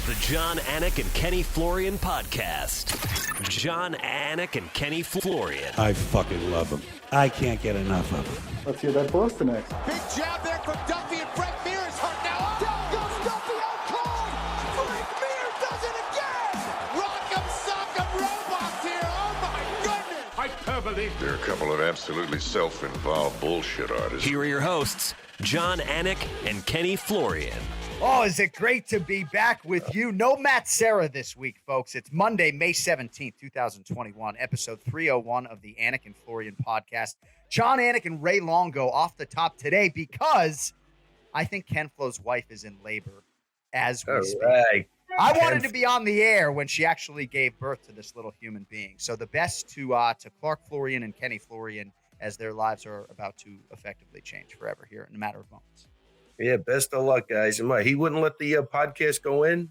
The Jon Anik and Kenny Florian podcast. Jon Anik and Kenny Florian. I fucking love them. I can't get enough of them. Let's hear that Boston next. Big jab there from Duffy, and Frank Mir is hurt now. Down goes Duffy, out cold. Frank Mir does it again. Rock'em sock'em robots here. Oh my goodness. Hyperbole. They're a couple of absolutely self-involved bullshit artists. Here are your hosts, Jon Anik and Kenny Florian. Oh, is it great to be back with you? No Matt Serra this week, folks. It's Monday, May 17th, 2021, episode 301 of the Anik and Florian podcast. Jon Anik and Ray Longo off the top today because I think Ken Flo's wife is in labor as we speak. Right. I wanted to be on the air when she actually gave birth to this little human being. So the best to Clark Florian and Kenny Florian as their lives are about to effectively change forever here in a matter of moments. Yeah, best of luck, guys. And he wouldn't let the podcast go in?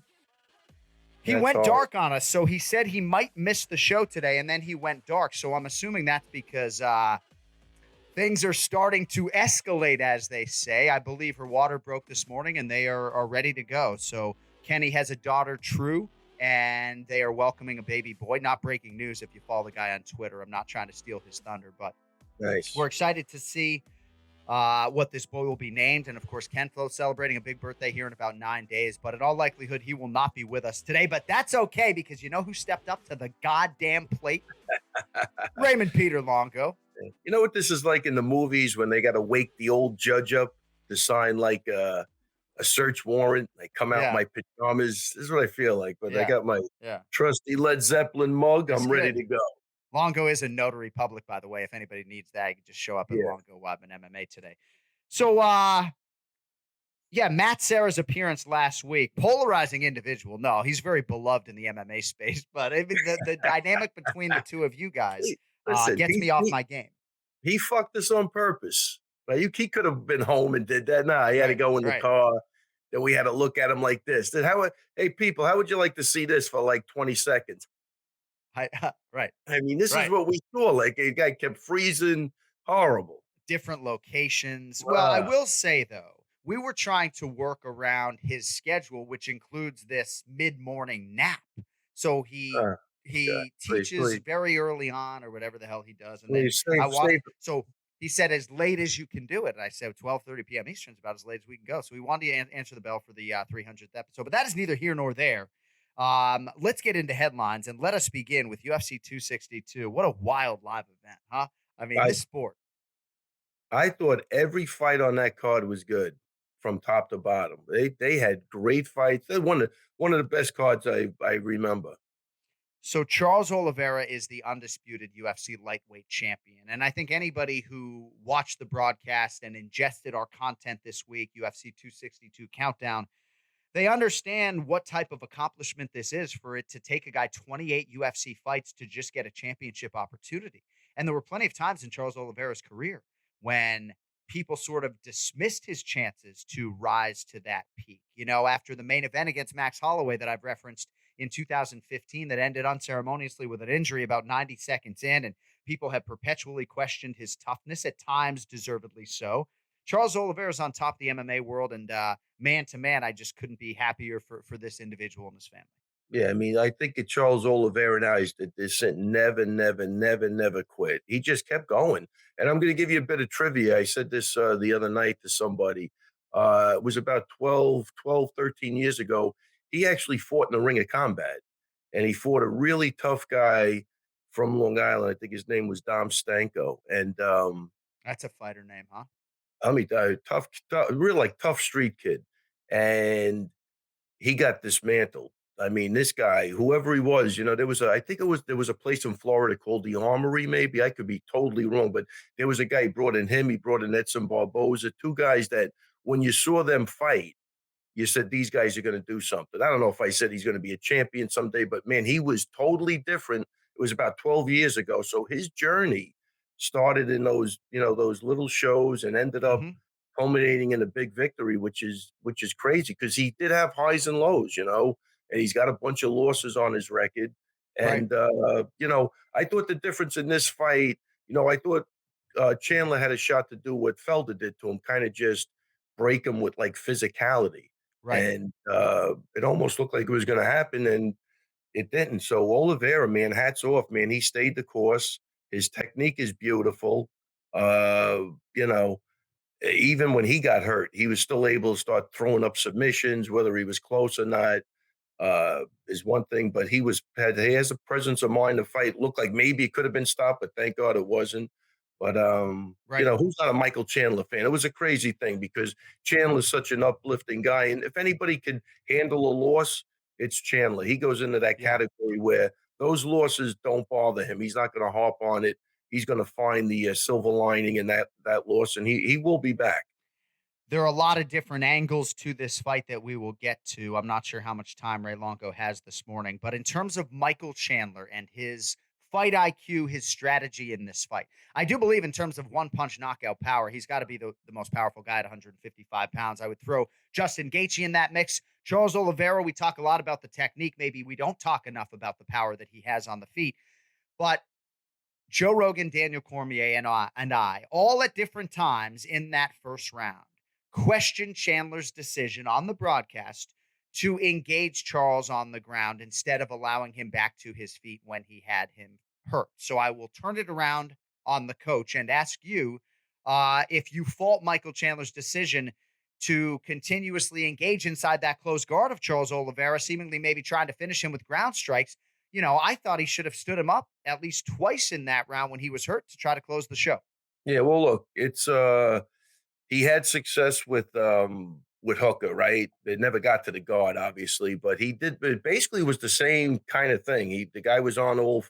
He went dark on us, so he said he might miss the show today, and then he went dark. So I'm assuming that's because things are starting to escalate, as they say. I believe her water broke this morning, and they are ready to go. So Kenny has a daughter, True, and they are welcoming a baby boy. Not breaking news if you follow the guy on Twitter. I'm not trying to steal his thunder, but nice. We're excited to see what this boy will be named. And of course, Ken Flo celebrating a big birthday here in about 9 days, but in all likelihood, he will not be with us today, but that's okay because you know who stepped up to the goddamn plate? Raymond Peter Longo. You know what this is like in the movies when they got to wake the old judge up to sign like a search warrant? I come out in my pajamas. This is what I feel like, but I got my trusty Led Zeppelin mug. I'm ready to go. Longo is a notary public, by the way. If anybody needs that, you can just show up at Longo Web and MMA today. So, Matt Serra's appearance last week, polarizing individual. No, he's very beloved in the MMA space, but I mean, the dynamic between the two of you guys gets me off my game. He fucked us on purpose. Right? He could have been home and did that. Nah, he had to go in the car. Then we had to look at him like this. Hey, people, how would you like to see this for like 20 seconds? Right. I mean, this is what we saw. Like a guy kept freezing. Horrible. Different locations. Well, I will say, though, we were trying to work around his schedule, which includes this mid-morning nap. So he teaches very early on or whatever the hell he does. And then so he said, as late as you can do it. And I said, 12:30 p.m. Eastern is about as late as we can go. So we wanted to answer the bell for the 300th episode. But that is neither here nor there. Let's get into headlines and let us begin with UFC 262. What a wild live event, huh? I mean, this sport. I thought every fight on that card was good from top to bottom. They had great fights. They're one of the best cards I remember. So Charles Oliveira is the undisputed UFC lightweight champion. And I think anybody who watched the broadcast and ingested our content this week, UFC 262 Countdown, they understand what type of accomplishment this is for it to take a guy 28 UFC fights to just get a championship opportunity. And there were plenty of times in Charles Oliveira's career when people sort of dismissed his chances to rise to that peak. You know, after the main event against Max Holloway that I've referenced in 2015 that ended unceremoniously with an injury about 90 seconds in, and people have perpetually questioned his toughness, at times deservedly so. Charles Oliveira's on top of the MMA world, and man to man, I just couldn't be happier for this individual and his family. Yeah, I mean, I think that Charles Oliveira now is never quit. He just kept going. And I'm going to give you a bit of trivia. I said this the other night to somebody. It was about 13 years ago. He actually fought in the Ring of Combat, and he fought a really tough guy from Long Island. I think his name was Dom Stanko. And that's a fighter name, huh? I mean, tough, real like tough street kid. And he got dismantled. I mean, this guy, whoever he was, you know, there was a place in Florida called the Armory, maybe. I could be totally wrong, but there was a guy, he brought in Edson Barboza, two guys that when you saw them fight, you said, these guys are going to do something. I don't know if I said he's going to be a champion someday, but man, he was totally different. It was about 12 years ago. So his journey started in those little shows and ended up culminating in a big victory, which is crazy because he did have highs and lows, you know, and he's got a bunch of losses on his record. And, I thought the difference in this fight, I thought Chandler had a shot to do what Felder did to him, kind of just break him with like physicality. Right. and it almost looked like it was going to happen, and it didn't. So Oliveira, man, hats off, man. He stayed the course. His technique is beautiful. Uh, you know, even when he got hurt, he was still able to start throwing up submissions, whether he was close or not. Is one thing, but he has a presence of mind to fight. Looked like maybe it could have been stopped, but thank God it wasn't. But Right. who's not a Michael Chandler fan? It was a crazy thing because Chandler's such an uplifting guy, and if anybody can handle a loss, it's Chandler. He goes into that Yeah. category where those losses don't bother him. He's not going to harp on it. He's going to find the silver lining in that loss, and he will be back. There are a lot of different angles to this fight that we will get to. I'm not sure how much time Ray Longo has this morning, but in terms of Michael Chandler and his fight IQ, his strategy in this fight, I do believe in terms of one punch knockout power, he's got to be the most powerful guy at 155 pounds. I would throw Justin Gaethje in that mix. Charles Oliveira, we talk a lot about the technique. Maybe we don't talk enough about the power that he has on the feet, but Joe Rogan, Daniel Cormier, and I, all at different times in that first round, questioned Chandler's decision on the broadcast to engage Charles on the ground instead of allowing him back to his feet when he had him hurt. So I will turn it around on the coach and ask you if you fault Michael Chandler's decision to continuously engage inside that close guard of Charles Oliveira, seemingly maybe trying to finish him with ground strikes. I thought he should have stood him up at least twice in that round when he was hurt to try to close the show. Yeah, well, look, it's he had success with Hooker, right? It never got to the guard, obviously, but he did. It basically was the same kind of thing. The guy was on all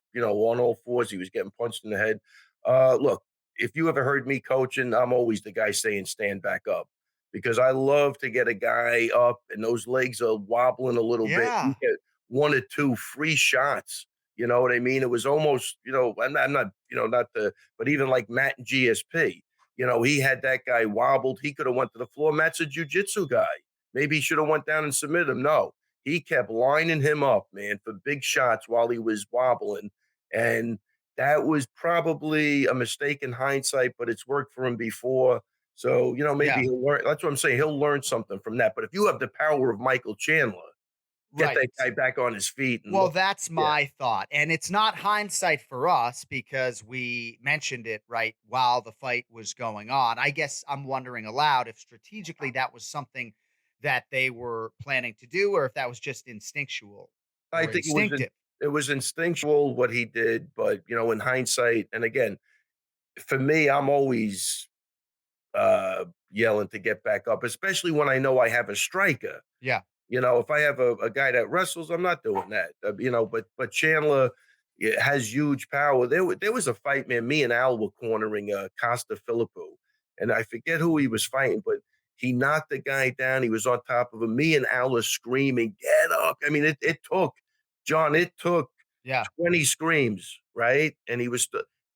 fours. He was getting punched in the head. Look, if you ever heard me coaching, I'm always the guy saying stand back up because I love to get a guy up and those legs are wobbling a little bit. You Yeah. get one or two free shots. You know what I mean? It was almost, I'm not, not the, but even like Matt and GSP. He had that guy wobbled. He could have went to the floor. Matt's a jujitsu guy. Maybe he should have went down and submitted him. No, he kept lining him up, man, for big shots while he was wobbling. And that was probably a mistake in hindsight, but it's worked for him before. So, maybe Yeah. he'll learn. That's what I'm saying. He'll learn something from that. But if you have the power of Michael Chandler, get Right. that guy back on his feet. And Well, look, that's yeah. my thought. And it's not hindsight for us because we mentioned it right while the fight was going on. I guess I'm wondering aloud if strategically that was something that they were planning to do or if that was just instinctual I or think instinctive. it was instinctual what he did, but in hindsight, and again, for me, I'm always yelling to get back up, especially when I know I have a striker. Yeah. If I have a guy that wrestles, I'm not doing that. But Chandler has huge power. There was a fight, man. Me and Al were cornering Costa Philippou, and I forget who he was fighting, but he knocked the guy down. He was on top of him. Me and Al were screaming, "Get up!" I mean, it took John. It took Yeah. 20 screams, right? And he was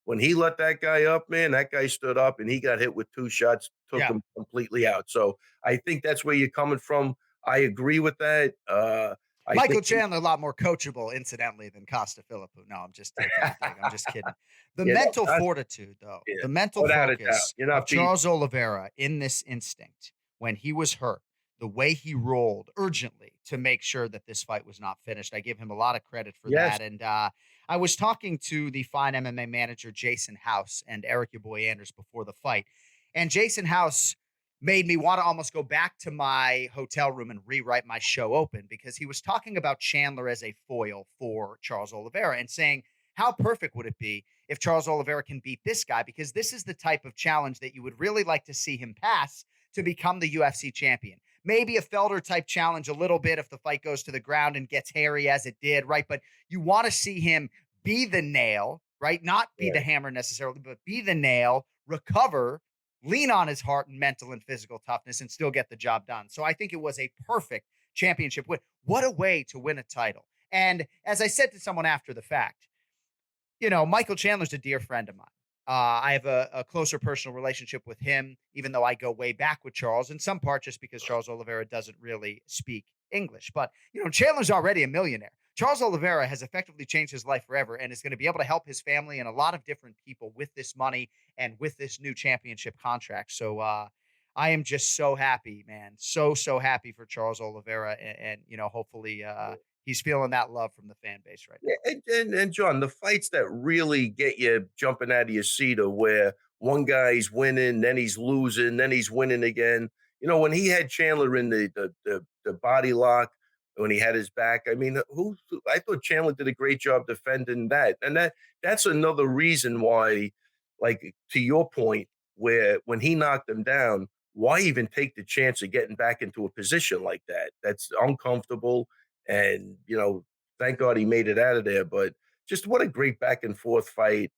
when he let that guy up, man. That guy stood up, and he got hit with two shots, took Yeah. him completely out. So I think that's where you're coming from. I agree with that. I Michael think Chandler, a lot more coachable, incidentally, than Costa Philippou. No, I'm just taking a dig. I'm just kidding. The Yeah, no, mental that's fortitude, though, yeah, the mental without a doubt. focus You're of not beating Charles Oliveira in this instinct when he was hurt, the way he rolled urgently to make sure that this fight was not finished. I give him a lot of credit for Yes. that. And I was talking to the fine MMA manager, Jason House, and Eric, your boy Anders, before the fight. And Jason House made me want to almost go back to my hotel room and rewrite my show open because he was talking about Chandler as a foil for Charles Oliveira and saying, how perfect would it be if Charles Oliveira can beat this guy? Because this is the type of challenge that you would really like to see him pass to become the UFC champion. Maybe a Felder type challenge a little bit if the fight goes to the ground and gets hairy as it did, right? But you want to see him be the nail, right? Not be the Right. hammer necessarily, but be the nail, recover, lean on his heart and mental and physical toughness and still get the job done. So I think it was a perfect championship win. What a way to win a title. And as I said to someone after the fact, Michael Chandler's a dear friend of mine. I have a closer personal relationship with him, even though I go way back with Charles, in some part just because Charles Oliveira doesn't really speak English. But, Chandler's already a millionaire. Charles Oliveira has effectively changed his life forever and is going to be able to help his family and a lot of different people with this money and with this new championship contract. So I am just so happy, man. So happy for Charles Oliveira. And hopefully he's feeling that love from the fan base right now. Yeah, and John, the fights that really get you jumping out of your seat are where one guy's winning, then he's losing, then he's winning again. When he had Chandler in the body lock, when he had his back, I mean, I thought Chandler did a great job defending that. And that's another reason why, like to your point, where when he knocked him down, why even take the chance of getting back into a position like that? That's uncomfortable. And, thank God he made it out of there. But just what a great back and forth fight.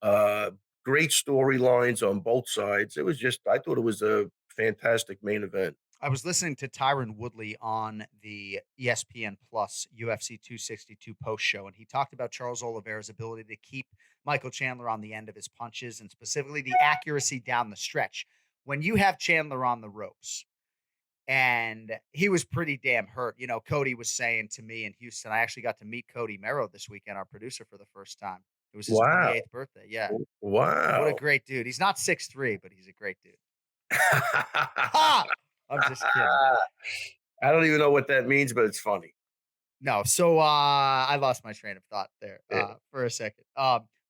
Uh, Great storylines on both sides. I thought it was a fantastic main event. I was listening to Tyron Woodley on the ESPN Plus UFC 262 post show, and he talked about Charles Oliveira's ability to keep Michael Chandler on the end of his punches and specifically the accuracy down the stretch. When you have Chandler on the ropes, and he was pretty damn hurt. Cody was saying to me in Houston, I actually got to meet Cody Merrow this weekend, our producer, for the first time. It was his Wow. 28th birthday. Yeah. Wow. What a great dude. He's not 6'3", but he's a great dude. Ha! I'm just kidding. I don't even know what that means, but it's funny. No, so I lost my train of thought there for a second.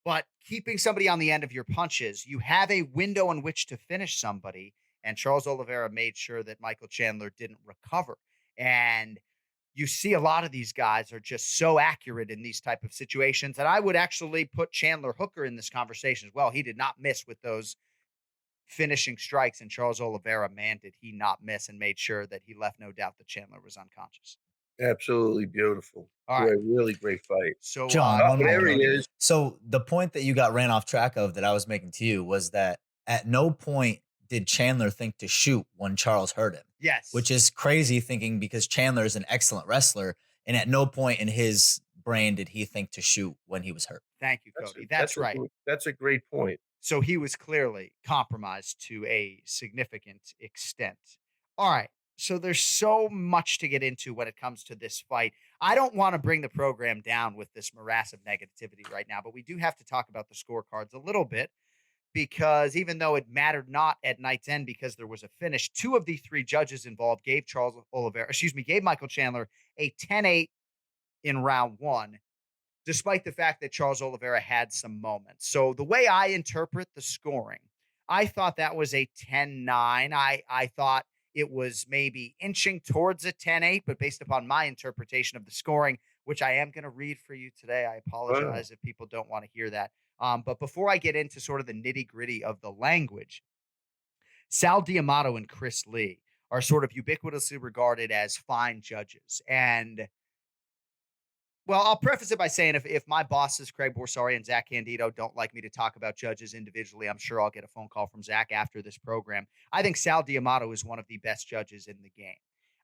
But keeping somebody on the end of your punches, you have a window in which to finish somebody, and Charles Oliveira made sure that Michael Chandler didn't recover. And you see a lot of these guys are just so accurate in these type of situations, and I would actually put Chandler Hooker in this conversation as well. He did not miss with those finishing strikes, and Charles Oliveira, man, did he not miss and made sure that he left no doubt that Chandler was unconscious. Absolutely beautiful. All right. Really great fight. So, John, one there more. he is. So the point that you got ran off track of that I was making to you was that at no point did Chandler think to shoot when Charles hurt him. yes, Which is crazy thinking because Chandler is an excellent wrestler, and at no point in his brain did he think to shoot when he was hurt. thank you, Cody. That's right. That's a great point. So he was clearly compromised to a significant extent. All right. So there's so much to get into when it comes to this fight. I don't want to bring the program down with this morass of negativity right now, but we do have to talk about the scorecards a little bit because even though it mattered not at night's end because there was a finish, two of the three judges involved gave gave Michael Chandler a 10-8 in round one, despite the fact that Charles Oliveira had some moments. So the way I interpret the scoring, I thought that was a 10-9. I thought it was maybe inching towards a 10-8, but based upon my interpretation of the scoring, which I am going to read for you today, I apologize if people don't want to hear that. But before I get into sort of the nitty-gritty of the language, Sal D'Amato and Chris Lee are sort of ubiquitously regarded as fine judges. And well, I'll preface it by saying if my bosses, Craig Borsari and Zach Candido, don't like me to talk about judges individually, I'm sure I'll get a phone call from Zach after this program. I think Sal D'Amato is one of the best judges in the game.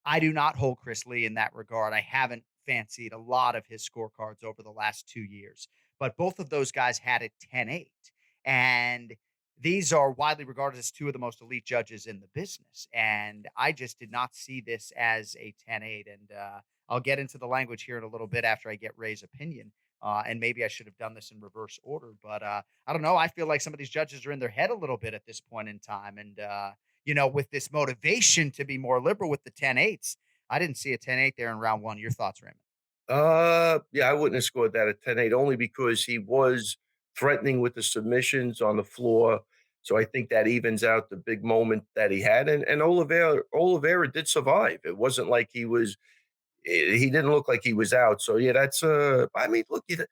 I do not hold Chris Lee in that regard. I haven't fancied a lot of his scorecards over the last 2 years, but both of those guys had a 10-8. And these are widely regarded as two of the most elite judges in the business. And I just did not see this as a 10-8. And I'll get into the language here in a little bit after I get Ray's opinion. And maybe I should have done this in reverse order, but I don't know. I feel like some of these judges are in their head a little bit at this point in time. And, with this motivation to be more liberal with the 10-8s, I didn't see a 10-8 there in round one. Your thoughts, Raymond? Yeah, I wouldn't have scored that at 10-8 only because he was threatening with the submissions on the floor. So I think that evens out the big moment that he had. And Oliveira did survive. It wasn't like he didn't look like he was out. So yeah, that's I mean, look, dude,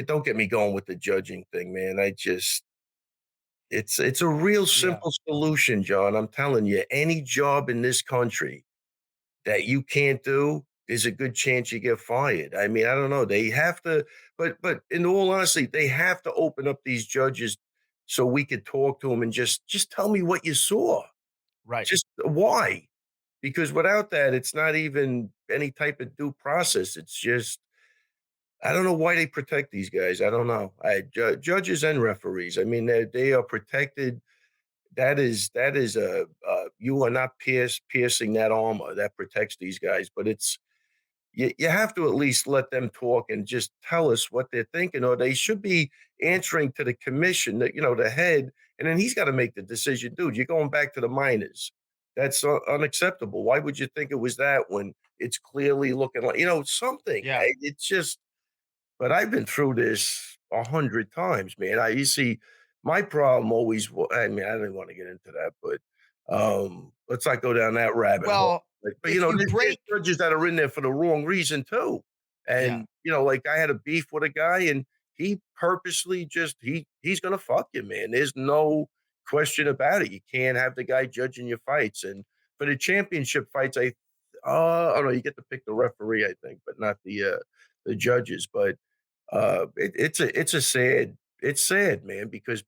don't get me going with the judging thing, man. It's a real simple solution, John. I'm telling you, any job in this country that you can't do, there's a good chance you get fired. I mean, I don't know. They have to, but in all honesty, they have to open up these judges so we could talk to them and just tell me what you saw. Right. Just why? Because without that, it's not even any type of due process. It's just, I don't know why they protect these guys. I don't know. Judges and referees. I mean, they are protected. That is you are not piercing that armor that protects these guys. But you have to at least let them talk and just tell us what they're thinking, or they should be answering to the commission, that the head, And then he's got to make the decision, dude, you're going back to the minors. That's unacceptable. Why would you think it was that when it's clearly looking like, something? Yeah. It's just, but I've been through this 100 times, man. You see, my problem always, I mean, I didn't want to get into that, but let's not go down that rabbit hole. Well, But, if you there's break, judges that are in there for the wrong reason, too. yeah, And, like I had a beef with a guy, and he purposely just, he's going to fuck you, man. There's no question about it. You can't have the guy judging your fights. And for the championship fights, oh no, you get to pick the referee, I think, but not the judges. But it's sad, man, because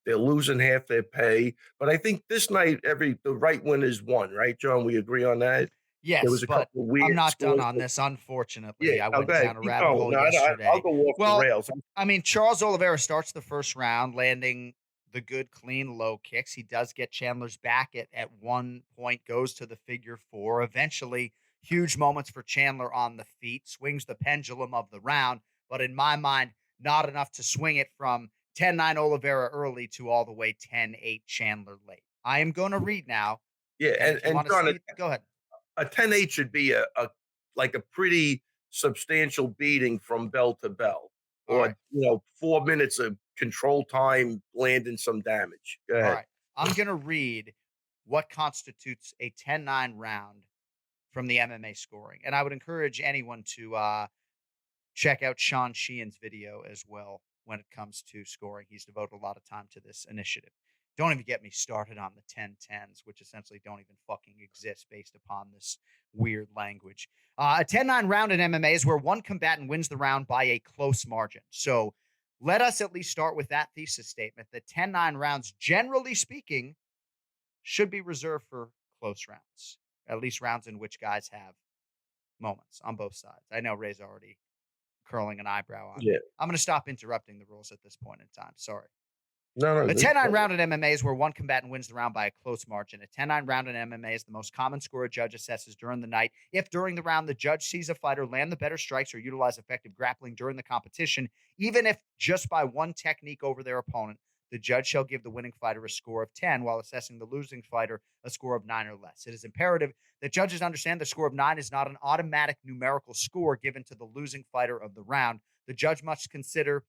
they're losing half their pay. But I think this night, the right winners won, right, John? We agree on that. yes, There was a but couple of weird I'm not done scores, on but this. Unfortunately, yeah, I no, went go ahead, down a keep rabbit going. hole No, yesterday. I'll go off Well, the rails. I mean, Charles Oliveira starts the first round, landing the good, clean, low kicks. He does get Chandler's back at one point, goes to the figure four. Eventually, huge moments for Chandler on the feet, swings the pendulum of the round. But in my mind, not enough to swing it from 10-9 Oliveira early to all the way 10-8 Chandler late. I am going to read now. Yeah, And if you and want to John, see it, go ahead. a 10-8 should be a pretty substantial beating from bell to bell, All or right. 4 minutes of control time, landing some damage. Go All ahead. right. I'm going to read what constitutes a 10-9 round from the MMA scoring. And I would encourage anyone to check out Sean Sheehan's video as well when it comes to scoring. He's devoted a lot of time to this initiative. Don't even get me started on the 10-10s, which essentially don't even fucking exist based upon this weird language. A 10-9 round in MMA is where one combatant wins the round by a close margin. So let us at least start with that thesis statement that 10-9 rounds, generally speaking, should be reserved for close rounds, at least rounds in which guys have moments on both sides. I know Ray's already curling an eyebrow on Yeah. it. I'm going to stop interrupting the rules at this point in time. Sorry. No. A 10-9 round in MMA is where one combatant wins the round by a close margin. A 10-9 round in MMA is the most common score a judge assesses during the night. If during the round the judge sees a fighter land the better strikes or utilize effective grappling during the competition, even if just by one technique over their opponent, the judge shall give the winning fighter a score of 10 while assessing the losing fighter a score of 9 or less. It is imperative that judges understand the score of 9 is not an automatic numerical score given to the losing fighter of the round. The judge must consider,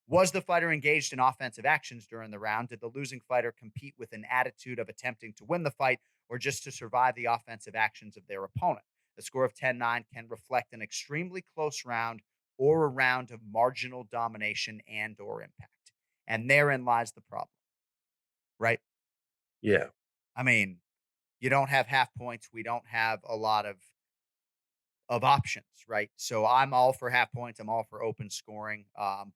was the fighter engaged in offensive actions during the round? Did the losing fighter compete with an attitude of attempting to win the fight or just to survive the offensive actions of their opponent? A score of 10-9 can reflect an extremely close round or a round of marginal domination and or impact. And therein lies the problem, right? Yeah. I mean, you don't have half points. We don't have a lot of options, right? So I'm all for half points. I'm all for open scoring.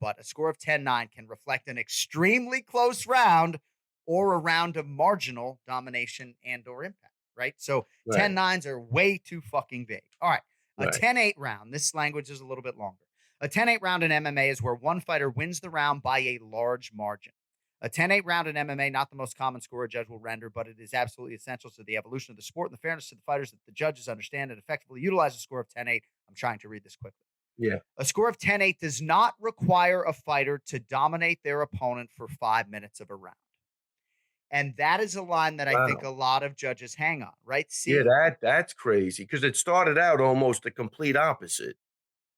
But a score of 10-9 can reflect an extremely close round or a round of marginal domination and or impact, right? So Right. 10-9s are way too fucking vague. All right. A Right. 10-8 round, this language is a little bit longer. A 10-8 round in MMA is where one fighter wins the round by a large margin. A 10-8 round in MMA, not the most common score a judge will render, but it is absolutely essential to the evolution of the sport and the fairness to the fighters that the judges understand and effectively utilize a score of 10-8. I'm trying to read this quickly. Yeah. A score of 10-8 does not require a fighter to dominate their opponent for 5 minutes of a round. And that is a line that I think a lot of judges hang on, right? See, Yeah, that's crazy because it started out almost the complete opposite.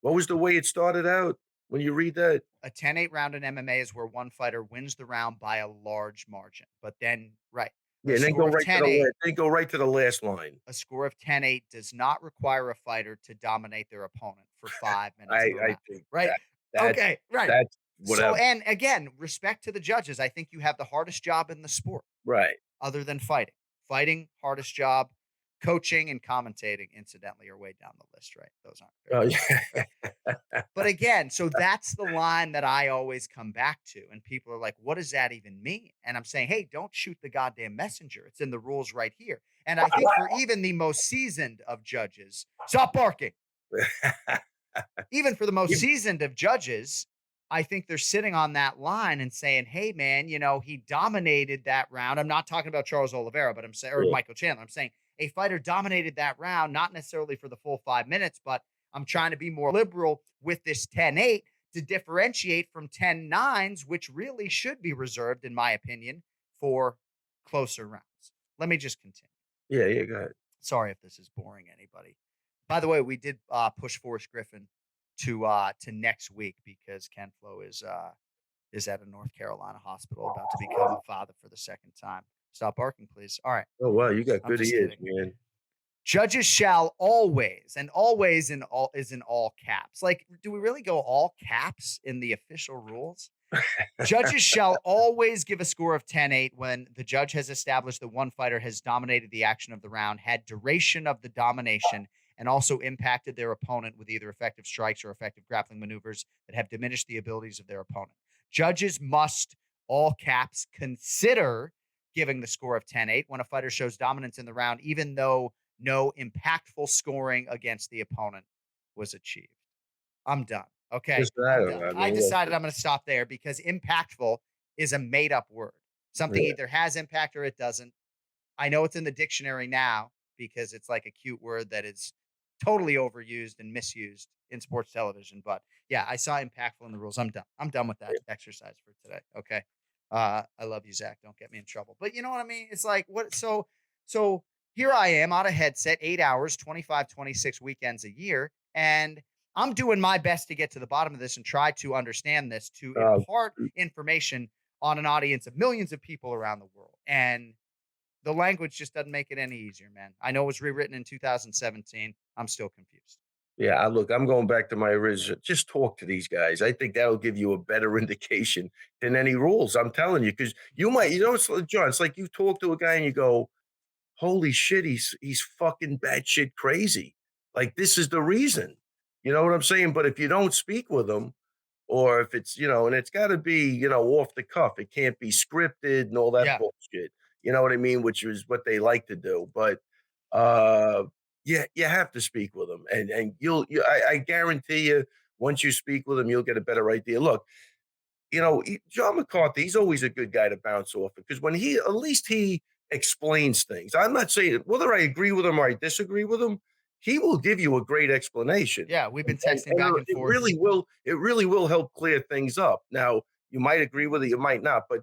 What was the way it started out when you read that? a 10-8 round in MMA is where one fighter wins the round by a large margin. But then, right. Yeah, and then score go of right to 10-8 go right to the last line. a score of 10-8 does not require a fighter to dominate their opponent for 5 minutes. of a I round, think right? that, Right. that's whatever. So, and again, respect to the judges. I think you have the hardest job in the sport Right. other than fighting. Fighting, hardest job. Coaching and commentating, incidentally, are way down the list, right? Those aren't very yeah. But again, so that's the line that I always come back to. And people are like, what does that even mean? And I'm saying, hey, don't shoot the goddamn messenger. It's in the rules right here. And I think for even the most seasoned of judges, stop barking. Even for the most seasoned of judges, I think they're sitting on that line and saying, hey, man, he dominated that round. I'm not talking about Charles Oliveira, but I'm saying, or Michael Chandler. I'm saying a fighter dominated that round, not necessarily for the full 5 minutes, but I'm trying to be more liberal with this 10-8 to differentiate from 10-9s, which really should be reserved, in my opinion, for closer rounds. Let me just continue. Yeah, go ahead. Sorry if this is boring anybody. By the way, we did push Forrest Griffin to next week because Ken Flo is at a North Carolina hospital about to become a father for the second time. Stop barking, please. All right. Oh wow, you got I'm good just ears, kidding. man. Judges shall always, and always in all is in all caps. Like, do we really go all caps in the official rules? Judges shall always give a score of 10-8 when the judge has established that one fighter has dominated the action of the round, had duration of the domination, and also impacted their opponent with either effective strikes or effective grappling maneuvers that have diminished the abilities of their opponent. Judges must, all caps, consider giving the score of 10-8 when a fighter shows dominance in the round, even though no impactful scoring against the opponent was achieved. I'm done. Okay. Just that, I'm done. I I mean, decided I'm going to stop there because impactful is a made up word. Something Yeah. either has impact or it doesn't. I know it's in the dictionary now because it's like a cute word that is totally overused and misused in sports television. But yeah, I saw impactful in the rules. I'm done. I'm done with that exercise for today. Okay. I love you, Zach. Don't get me in trouble. But you know what I mean? It's like, what? So here I am on a headset, 8 hours, 25, 26 weekends a year. And I'm doing my best to get to the bottom of this and try to understand this, to impart information on an audience of millions of people around the world. And the language just doesn't make it any easier, man. I know it was rewritten in 2017. I'm still confused. Yeah, look, I'm going back to my original. Just talk to these guys. I think that'll give you a better indication than any rules. I'm telling you, because it's like, John, it's like you talk to a guy and you go, holy shit, he's fucking batshit crazy. Like, this is the reason. You know what I'm saying? But if you don't speak with him, or if it's, and it's got to be, off the cuff, it can't be scripted and all that Yeah. bullshit. You know what I mean? Which is what they like to do. But yeah, you have to speak with them, and I guarantee you, once you speak with him, you'll get a better idea. Look, John McCarthy, he's always a good guy to bounce off because when at least he explains things. I'm not saying whether I agree with him or I disagree with him, he will give you a great explanation. Yeah, we've been And texting back and it forth. it really will help clear things up. Now, you might agree with it, you might not, but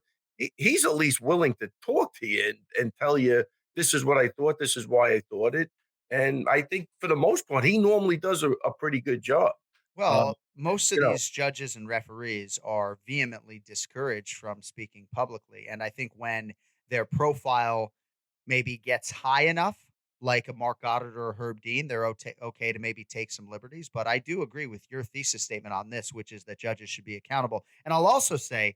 he's at least willing to talk to you and tell you, this is what I thought, this is why I thought it. And I think for the most part, he normally does a pretty good job. Well, most of you know. these judges and referees are vehemently discouraged from speaking publicly. And I think when their profile maybe gets high enough, like a Mark Goddard or a Herb Dean, they're okay to maybe take some liberties. But I do agree with your thesis statement on this, which is that judges should be accountable. And I'll also say,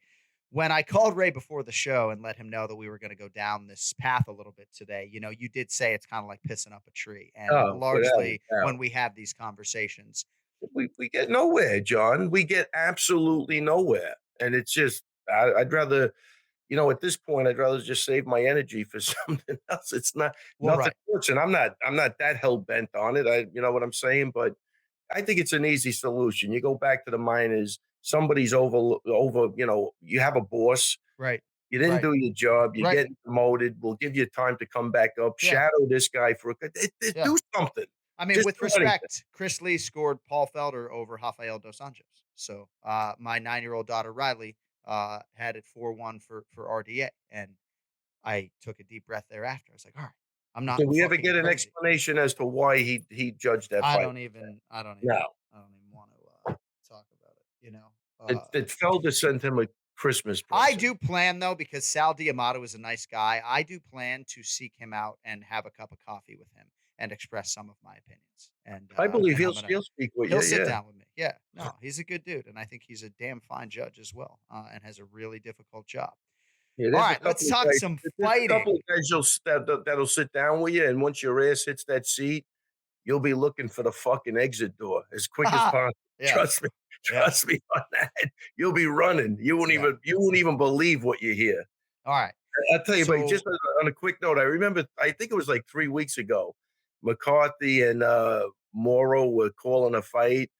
when I called Ray before the show and let him know that we were going to go down this path a little bit today, you did say it's kind of like pissing up a tree. And Oh, largely without a doubt. when we have these conversations, We get nowhere, John. We get absolutely nowhere. And it's just, I'd rather, at this point, I'd rather just save my energy for something else. It's not Well, nothing right. worse. And I'm not that hell bent on it. You know what I'm saying? But I think it's an easy solution. You go back to the minors, somebody's over, you have a boss. Right. You didn't Right. do your job. You're Right. getting promoted. We'll give you time to come back up. Yeah. Shadow this guy for Yeah. do something. I mean, Just with do anything. respect, Chris Lee scored Paul Felder over Rafael dos Anjos. So my 9-year-old daughter, Riley, had it 4-1 for RDA. And I took a deep breath thereafter. I was like, all right, I'm not Did we ever fucking get an crazy. explanation as to why he judged that I fight? don't even No. want to talk about it, Did Felder send him a Christmas present? I do plan, though, because Sal Diamato is a nice guy. I do plan to seek him out and have a cup of coffee with him and express some of my opinions. And I believe and he'll speak with you. he'll sit Yeah. down with me. Yeah, no, he's a good dude, and I think he's a damn fine judge as well, and has a really difficult job. Yeah, All there's a right, let's couple of talk guys- some there's a couple fighting. of guys that'll sit down with you, and once your ass hits that seat, you'll be looking for the fucking exit door as quick as possible. Yeah. Trust me. Trust me on that. You'll be running. You won't even believe what you hear. All right. I'll tell you, but So- just on a quick note, I remember, I think it was like 3 weeks ago, McCarthy and Morrow were calling a fight,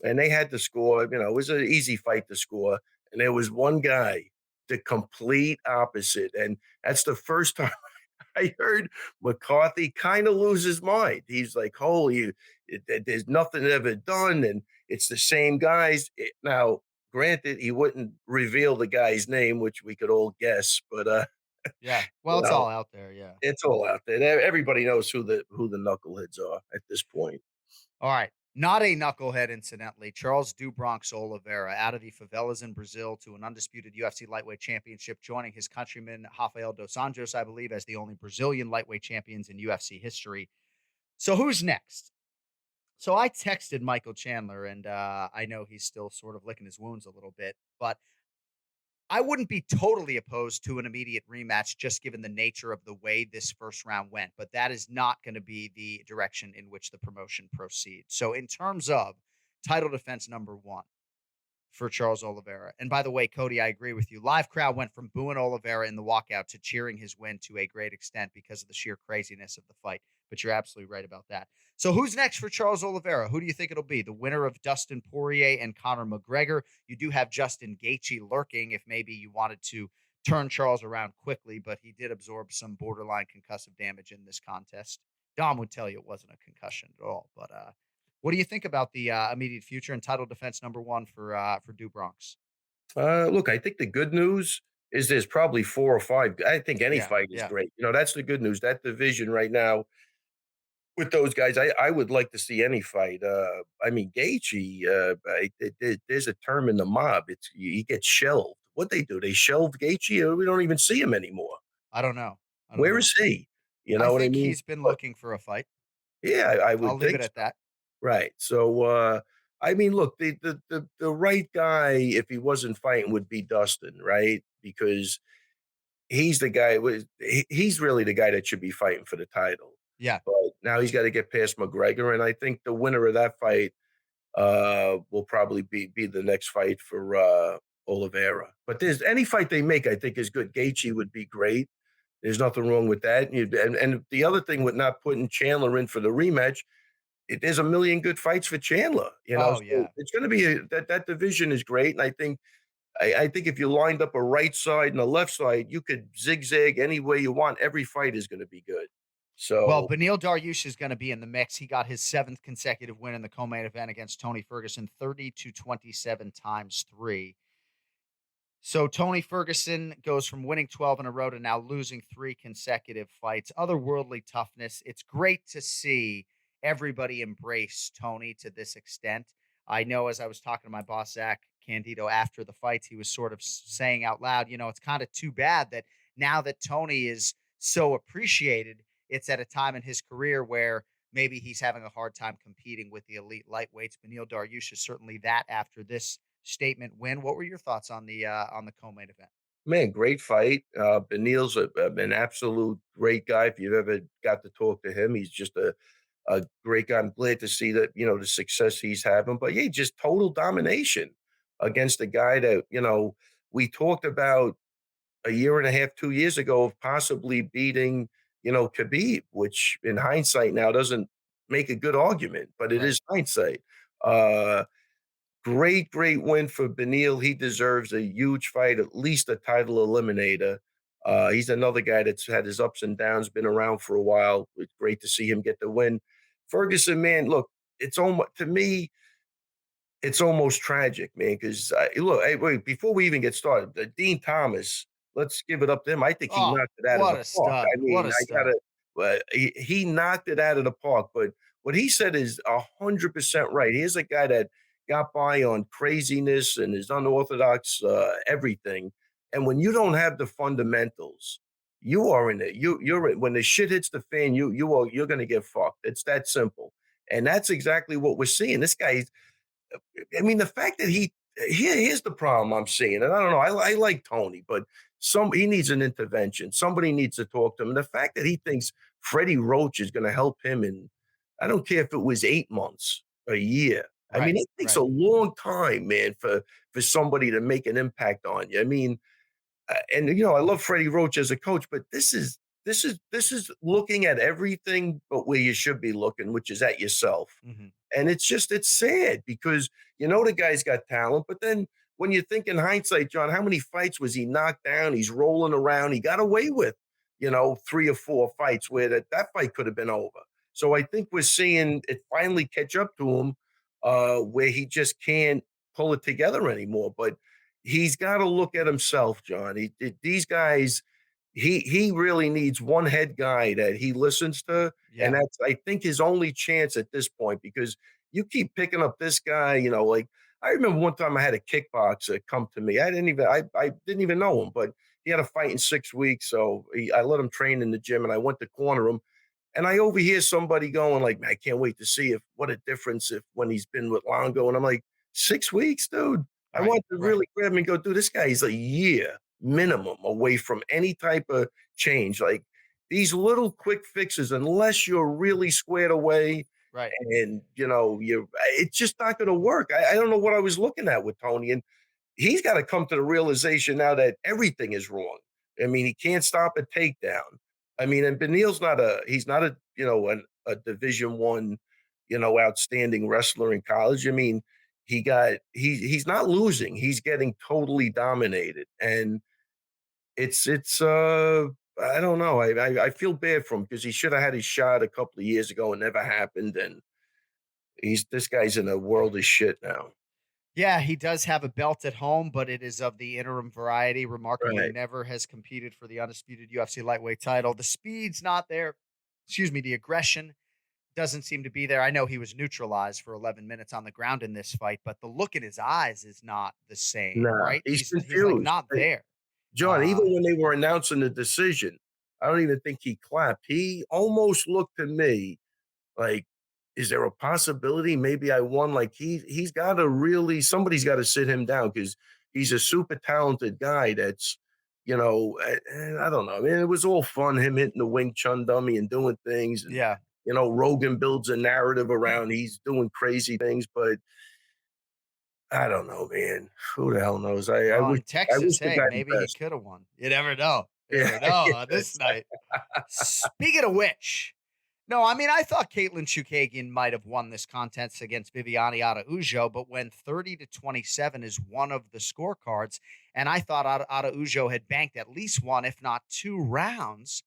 and they had to score. It was an easy fight to score, and there was one guy, the complete opposite, and that's the first time I heard McCarthy kind of lose his mind. He's like, "Holy, there's nothing ever done, and it's the same guys." Now, granted, he wouldn't reveal the guy's name, which we could all guess, but Yeah. Well, You it's know, all out there. Yeah. it's all out there. Everybody knows who the knuckleheads are at this point. All right. Not a knucklehead, incidentally. Charles Do Bronx Oliveira out of the favelas in Brazil to an undisputed UFC lightweight championship, joining his countryman Rafael dos Anjos, I believe, as the only Brazilian lightweight champions in UFC history. So who's next? So I texted Michael Chandler, and I know he's still sort of licking his wounds a little bit, but I wouldn't be totally opposed to an immediate rematch just given the nature of the way this first round went, but that is not going to be the direction in which the promotion proceeds. So, in terms of title defense number one for Charles Oliveira, and by the way, Cody, I agree with you. Live crowd went from booing Oliveira in the walkout to cheering his win to a great extent because of the sheer craziness of the fight. But you're absolutely right about that. So, who's next for Charles Oliveira? Who do you think it'll be? The winner of Dustin Poirier and Conor McGregor? You do have Justin Gaethje lurking if maybe you wanted to turn Charles around quickly, but he did absorb some borderline concussive damage in this contest. Dom would tell you it wasn't a concussion at all. But what do you think about the immediate future and title defense number one for Do Bronx? Look, I think the good news is there's probably 4 or 5. I think any Yeah, fight is yeah. great. That's the good news. That division right now with those guys, I would like to see any fight. I mean, Gaethje, there's a term in the mob. He gets shelved. What they do? They shelved Gaethje. We don't even see him anymore. I don't know. I don't Where know. is he? You I know what I think mean? he's been But looking for a fight. yeah, I I'll would leave think it at so. that. Right. So, I mean, look, the right guy, if he wasn't fighting, would be Dustin, right? Because he's the guy. He's really the guy that should be fighting for the title. Yeah. But now he's got to get past McGregor, and I think the winner of that fight will probably be the next fight for Oliveira. But there's any fight they make, I think, is good. Gaethje would be great. There's nothing wrong with that. And the other thing with not putting Chandler in for the rematch, there's a million good fights for Chandler. Oh, So yeah. it's going to be that division is great, and I think if you lined up a right side and a left side, you could zigzag any way you want. Every fight is going to be good. Well, So Beneil Dariush is going to be in the mix. He got his 7th consecutive win in the co-main event against Tony Ferguson, 30-27 times 3. So Tony Ferguson goes from winning 12 in a row to now losing 3 consecutive fights. Otherworldly toughness. It's great to see everybody embrace Tony to this extent. I know as I was talking to my boss, Zach Candido, after the fights, he was sort of saying out loud, it's kind of too bad that now that Tony is so appreciated, it's at a time in his career where maybe he's having a hard time competing with the elite lightweights. Beneil Dariush is certainly that after this statement win. What were your thoughts on the co-main event? man, great fight. Benil's an absolute great guy. If you've ever got to talk to him, he's just a great guy. I'm glad to see that the success he's having. But yeah, just total domination against a guy that we talked about a year and a half, 2 years ago of possibly beating Khabib, which in hindsight now doesn't make a good argument, but it Right. is hindsight. Uh, great win for Beneil. He deserves a huge fight, at least a title eliminator. He's another guy that's had his ups and downs, been around for a while. It's great to see him get the win. Ferguson, man, look, it's almost to me, it's almost tragic, man. Because look, hey, wait, before we even get started, Dean Thomas, let's give it up to him. I think he Oh, knocked it out of what the a park. stud. I What mean, a I stud. gotta. He knocked it out of the park. But what he said is 100% right. Here's a guy that got by on craziness and his unorthodox everything. And when you don't have the fundamentals, you are in it. You're in, when the shit hits the fan, you're going to get fucked. It's that simple. And that's exactly what we're seeing. This guy, I mean, the fact that here's the problem I'm seeing, and I don't know. I like Tony, but he needs an intervention. Somebody needs to talk to him. And the fact that he thinks Freddie Roach is going to help him, and I don't care if it was 8 months, a year. I mean, Right. it takes Right. a long time, man, for somebody to make an impact on you. I mean, and I love Freddie Roach as a coach, but this is looking at everything but where you should be looking, which is at yourself. Mhm. And it's sad because the guy's got talent, but then when you think in hindsight, John, how many fights was he knocked down? He's rolling around. He got away with, 3 or 4 fights where that fight could have been over. So I think we're seeing it finally catch up to him, where he just can't pull it together anymore. But he's got to look at himself, John. These guys, he really needs one head guy that he listens to, Yeah. and that's, I think, his only chance at this point because you keep picking up this guy, like I remember one time I had a kickboxer come to me. I didn't even know him, but he had a fight in 6 weeks, so I let him train in the gym, and I went to corner him. And I overhear somebody going like, "Man, I can't wait to see if what a difference if when he's been with Longo." And I'm like, 6 weeks, dude? I Right. want to Right. really grab him and go, dude, this guy is a year minimum away from any type of change. Like these little quick fixes, unless you're really squared away Right. and it's just not gonna work. I don't know what I was looking at with Tony. And he's got to come to the realization now that everything is wrong. I mean, he can't stop a takedown. I mean, and Benil's he's not a Division One, outstanding wrestler in college. I mean, he's not losing. He's getting totally dominated, and it's I don't know. I feel bad for him because he should have had his shot a couple of years ago and never happened. And this guy's in a world of shit now. Yeah, he does have a belt at home, but it is of the interim variety. Remarkably, Right. never has competed for the undisputed UFC lightweight title. The speed's not there. Excuse me. The aggression doesn't seem to be there. I know he was neutralized for 11 minutes on the ground in this fight, but the look in his eyes is not the same, Nah, right? he's He's like confused. not there. John, even Uh, when they were announcing the decision, I don't even think he clapped. He almost looked to me like, is there a possibility maybe I won? Like he's got to really somebody's got to sit him down because he's a super talented guy. That's and I don't know. I mean, it was all fun him hitting the Wing Chun dummy and doing things, and yeah. Rogan builds a narrative around he's doing crazy things, but I don't know, man. Who the hell knows? I Well, wish in I wish Texas, the hey, guy the maybe he best. could have won. You never know. You Yeah, never know on this yes. night. Speaking of which, no, I mean, I thought Caitlin Chukagian might have won this contest against Viviane Araujo, but when 30-27 is one of the scorecards, and I thought Araujo had banked at least one, if not two rounds,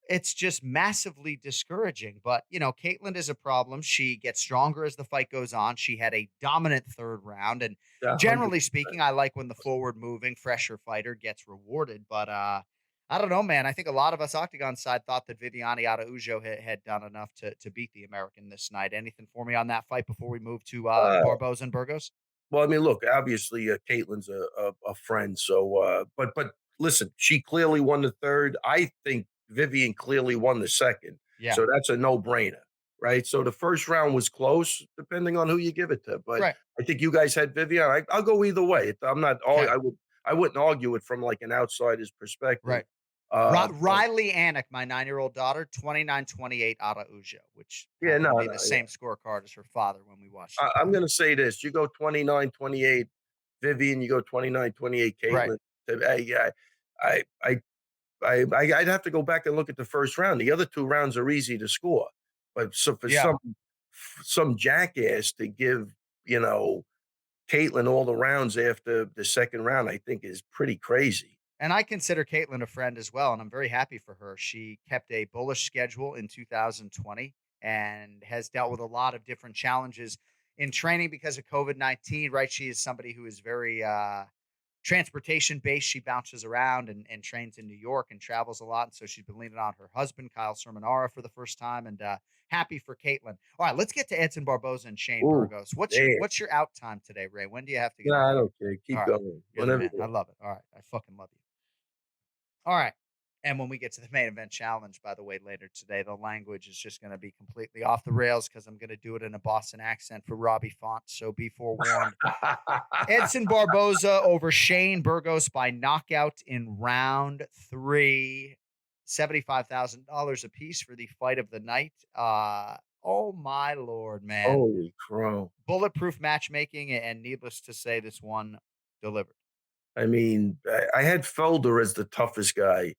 it's just massively discouraging. But, Caitlin is a problem. She gets stronger as the fight goes on. She had a dominant third round. And Yeah, generally 100%. speaking, I like when the forward moving, fresher fighter gets rewarded. But I don't know, man. I think a lot of us Octagon side thought that Viviane Araujo had done enough to beat the American this night. Anything for me on that fight before we move to Uh, Barboza and Burgos? Well, I mean, look, obviously, Caitlin's a friend, so but listen, she clearly won the third. I think Vivian clearly won the second, Yeah. so that's a no-brainer, right? So the first round was close, depending on who you give it to, but Right. I think you guys had Vivian. I'll go either way. I'm not. Okay. I wouldn't argue it from like an outsider's perspective. Right. But Riley Anik, my 9-year-old daughter, 29-28 Araujo, which yeah, happened to no, be no, the yeah. same scorecard as her father when we watched it. I'm going to say this: you go 29-28, Vivian. You go 29-28, Right. Caitlin. Yeah, I, I I'd have to go back and look at the first round. The other two rounds are easy to score, but so for Yeah. some jackass to give Caitlin all the rounds after the second round, I think is pretty crazy. And I consider Caitlin a friend as well, and I'm very happy for her. She kept a bullish schedule in 2020 and has dealt with a lot of different challenges in training because of COVID-19, right? She is somebody who is very transportation based. She bounces around and trains in New York and travels a lot. And so she's been leaning on her husband, Kyle Sermonara, for the first time, and happy for Caitlin. All right, let's get to Edson Barboza and Shane Ooh, Burgos. What's your man. what's your out time today, Ray? When do you have to get No, out I of here? don't care. All Keep right. going. You're the Whenever man. you I love it. All right. I fucking love you. All right. And when we get to the main event challenge, by the way, later today, the language is just going to be completely off the rails because I'm going to do it in a Boston accent for Robbie Font. So be forewarned. Edson Barboza over Shane Burgos by knockout in round 3. $75,000 apiece for the fight of the night. Oh my Lord, man. Holy crow. Bulletproof matchmaking, and needless to say, this one delivered. I mean, I had Felder as the toughest guy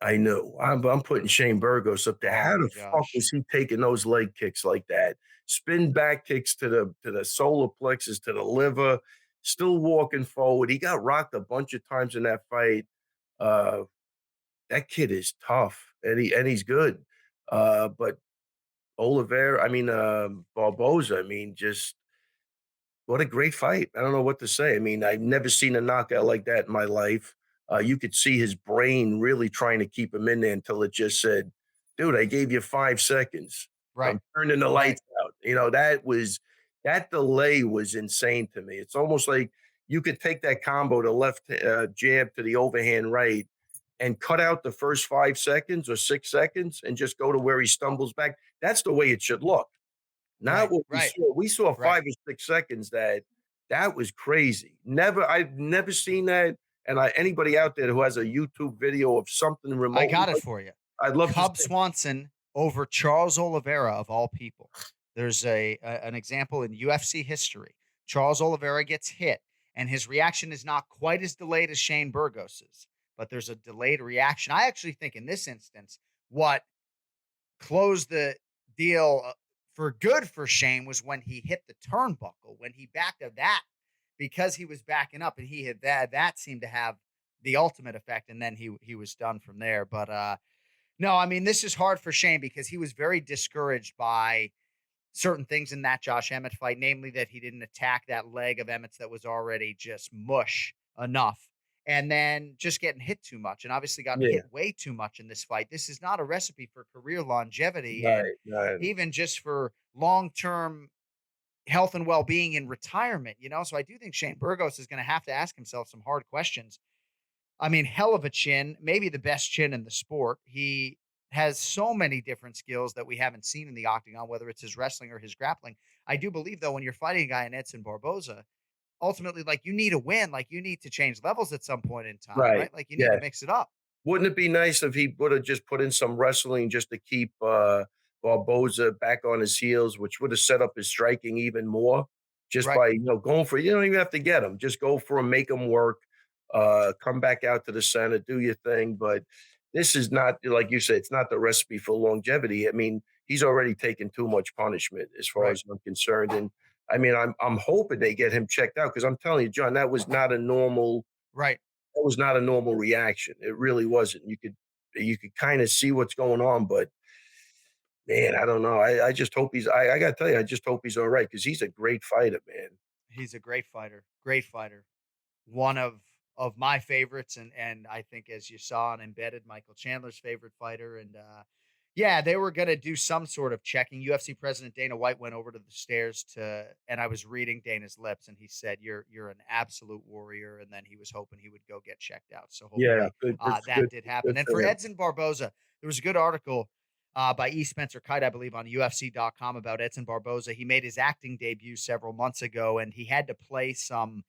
I knew. I'm putting Shane Burgos up there. Oh How my the fuck gosh. was he taking those leg kicks like that? Spin back kicks to the solar plexus, to the liver, still walking forward. He got rocked a bunch of times in that fight. Uh, that kid is tough, and he's good. But Oliveira, Barboza, just what a great fight. I don't know what to say. I mean, I've never seen a knockout like that in my life. You could see his brain really trying to keep him in there until it just said, dude, I gave you 5 seconds. Right. I'm turning the lights out. That delay was insane to me. It's almost like you could take that combo, the left jab to the overhand right, and cut out the first 5 seconds or 6 seconds and just go to where he stumbles back. That's the way it should look. Not what we saw. We saw 5 or 6 seconds that was crazy. I've never seen that. And anybody out there who has a YouTube video of something remote, I got it for you. I'd love Cub to see. Swanson over Charles Oliveira of all people. There's an example in UFC history. Charles Oliveira gets hit, and his reaction is not quite as delayed as Shane Burgos's, but there's a delayed reaction. I actually think in this instance, what closed the deal for good for Shane was when he hit the turnbuckle, when he backed up that, because he was backing up and he had that seemed to have the ultimate effect. And then he was done from there. But no, I mean, this is hard for Shane because he was very discouraged by certain things in that Josh Emmett fight, namely that he didn't attack that leg of Emmett's that was already just mush enough. And then just getting hit too much, and obviously got hit way too much in this fight. This is not a recipe for career longevity, and even just for long-term health and well-being in retirement, So I do think Shane Burgos is going to have to ask himself some hard questions. I mean, hell of a chin, maybe the best chin in the sport. He has so many different skills that we haven't seen in the octagon, whether it's his wrestling or his grappling. I do believe, though, when you're fighting a guy in Edson Barboza, ultimately, like, you need a win. Like, you need to change levels at some point in time, right? Like, you need to mix it up. Wouldn't it be nice if he would have just put in some wrestling just to keep Barboza back on his heels, which would have set up his striking even more just by, going for it. You don't even have to get him. Just go for him, make him work, come back out to the center, do your thing. But this is not, like you said, it's not the recipe for longevity. I mean, he's already taken too much punishment as far as I'm concerned. And I mean, I'm hoping they get him checked out because I'm telling you, John, that was not a normal that was not a normal reaction. It really wasn't. You could kind of see what's going on, but man, I don't know. I just hope I gotta tell you, I just hope he's all right because he's a great fighter, man. He's a great fighter. Great fighter. One of my favorites, and I think, as you saw, an embedded Michael Chandler's favorite fighter. And yeah, they were going to do some sort of checking. UFC president Dana White went over to the stairs and I was reading Dana's lips, and he said, "You're an absolute warrior." And then he was hoping he would go get checked out. So hopefully that did happen. And for Edson Barboza, there was a good article by E. Spencer Kite, I believe, on UFC.com about Edson Barboza. He made his acting debut several months ago, and he had to play some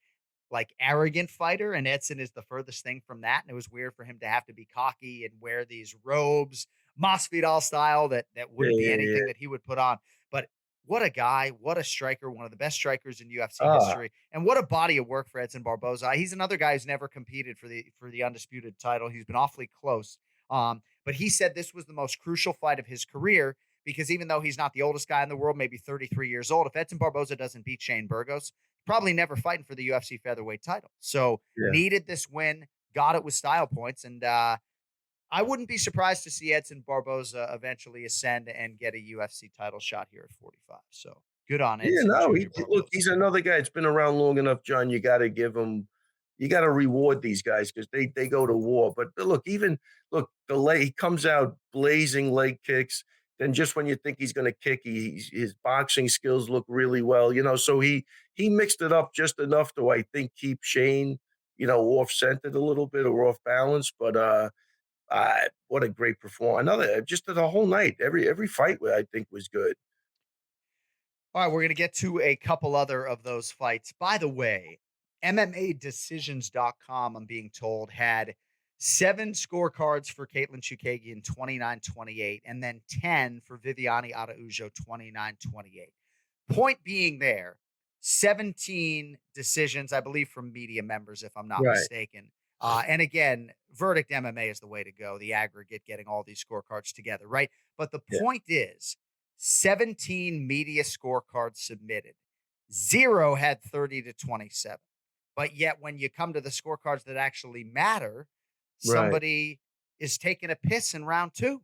like arrogant fighter, and Edson is the furthest thing from that. And it was weird for him to have to be cocky and wear these robes, Masvidal style, that wouldn't be anything that he would put on. But what a guy, what a striker, one of the best strikers in UFC history, and what a body of work for Edson Barboza. He's another guy who's never competed for the undisputed title. He's been awfully close. But he said this was the most crucial fight of his career because even though he's not the oldest guy in the world, maybe 33 years old, if Edson Barboza doesn't beat Shane Burgos, probably never fighting for the UFC featherweight title. So needed this win, got it with style points. And I wouldn't be surprised to see Edson Barboza eventually ascend and get a UFC title shot here at 45. So good on Edson. He's another guy that's been around long enough, John. You got to give him, you got to reward these guys because they go to war. But look, he comes out blazing leg kicks. Then just when you think he's going to kick, his boxing skills look really well, so he mixed it up just enough to, I think, keep Shane, off-centered a little bit or off balance. But what a great performance. Just the whole night, every fight, I think, was good. All right, we're going to get to a couple other of those fights. By the way, MMADecisions.com, I'm being told, had 7 scorecards for Caitlin Chukagian, 29-28, and then 10 for Viviane Araujo, 29-28. Point being there, 17 decisions, I believe, from media members, if I'm not mistaken. And again, verdict MMA is the way to go, the aggregate, getting all these scorecards together, right? But the point is, 17 media scorecards submitted. 0 had 30-27. But yet when you come to the scorecards that actually matter, somebody is taking a piss in round 2,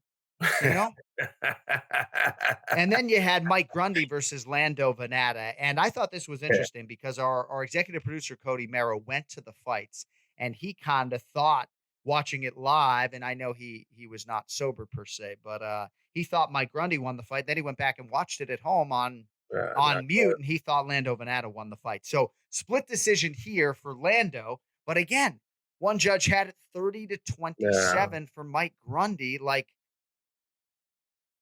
And then you had Mike Grundy versus Lando Venata. And I thought this was interesting because our executive producer, Cody Merrow, went to the fights and he kind of thought watching it live, and I know he was not sober per se, but he thought Mike Grundy won the fight. Then he went back and watched it at home on Not mute, and he thought Lando Venata won the fight. So split decision here for Lando, but again, one judge had it 30 to 27 for Mike Grundy. Like,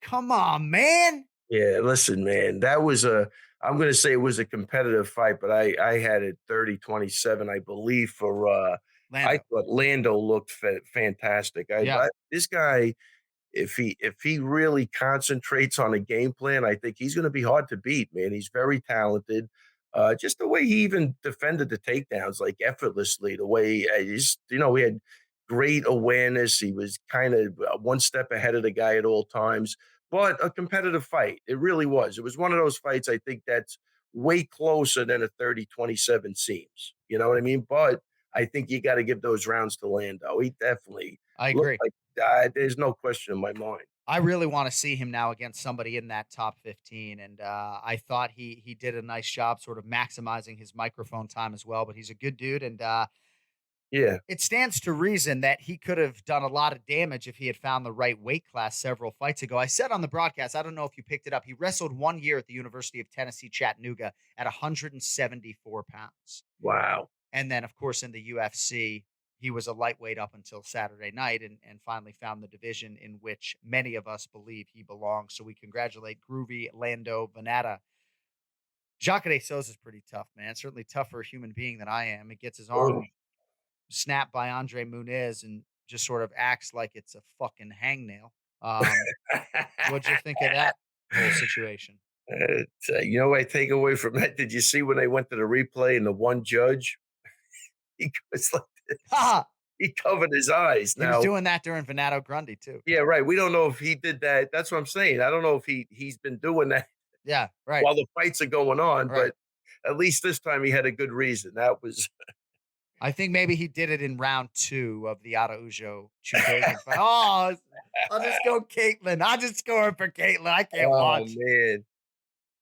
come on, man. Yeah, listen, man, that was I'm going to say it was a competitive fight, but I had it 30-27, I believe, for Lando. I thought Lando looked fantastic. Yeah. This guy, if he really concentrates on a game plan, I think he's going to be hard to beat, man. He's very talented. Just the way he even defended the takedowns, like effortlessly, the way he had great awareness. He was kind of one step ahead of the guy at all times, but a competitive fight. It really was. It was one of those fights, I think, that's way closer than a 30-27 seems. You know what I mean? But I think you got to give those rounds to Lando. He definitely I looked agree. like there's no question in my mind. I really want to see him now against somebody in that top 15. And I thought he did a nice job sort of maximizing his microphone time as well. But he's a good dude. And Yeah. it stands to reason that he could have done a lot of damage if he had found the right weight class several fights ago. I said on the broadcast, I don't know if you picked it up, he wrestled 1 year at the University of Tennessee, Chattanooga at 174 pounds. Wow. And then, of course, in the UFC, he was a lightweight up until Saturday night and finally found the division in which many of us believe he belongs. So we congratulate Groovy Lando Venata. Jacare Souza is pretty tough, man. Certainly tougher a human being than I am. He gets his arm snapped by Andre Muniz and just sort of acts like it's a fucking hangnail. What'd you think of that whole situation? I take away from that. Did you see when they went to the replay and the one judge, he goes like this. Ha! He covered his eyes. He was doing that during Venato Grundy too. Yeah, right. We don't know if he did that. That's what I'm saying. I don't know if he's been doing that Yeah, right. while the fights are going on, Right. but at least this time he had a good reason. That was I think maybe he did it in round 2 of the Araujo Chukagan fight. Oh, I'll just go Caitlin. I'll just score for Caitlin. I can't watch. man.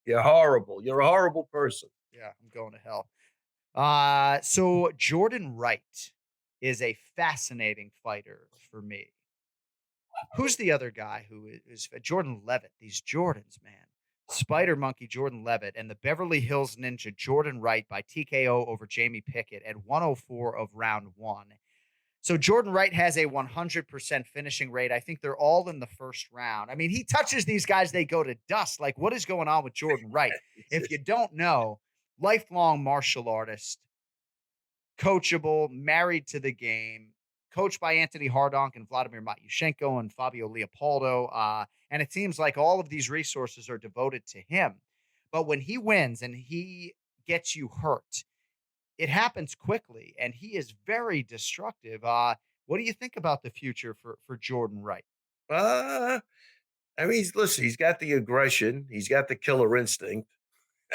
You're horrible. You're a horrible person. Yeah, I'm going to hell. So Jordan Wright is a fascinating fighter for me. Who's the other guy who is Jordan Levitt? These Jordans, man. Spider Monkey Jordan Levitt and the Beverly Hills Ninja Jordan Wright by TKO over Jamie Pickett at 104 of round 1. So Jordan Wright has a 100% finishing rate. I think they're all in the first round. I mean, he touches these guys, they go to dust. Like, what is going on with Jordan Wright? If you don't know, lifelong martial artist, coachable, married to the game, coached by Anthony Hardonk and Vladimir Matyushenko and Fabio Leopoldo. And it seems like all of these resources are devoted to him. But when he wins and he gets you hurt, it happens quickly, and he is very destructive. What do you think about the future for Jordan Wright? I mean, listen, he's got the aggression. He's got the killer instinct.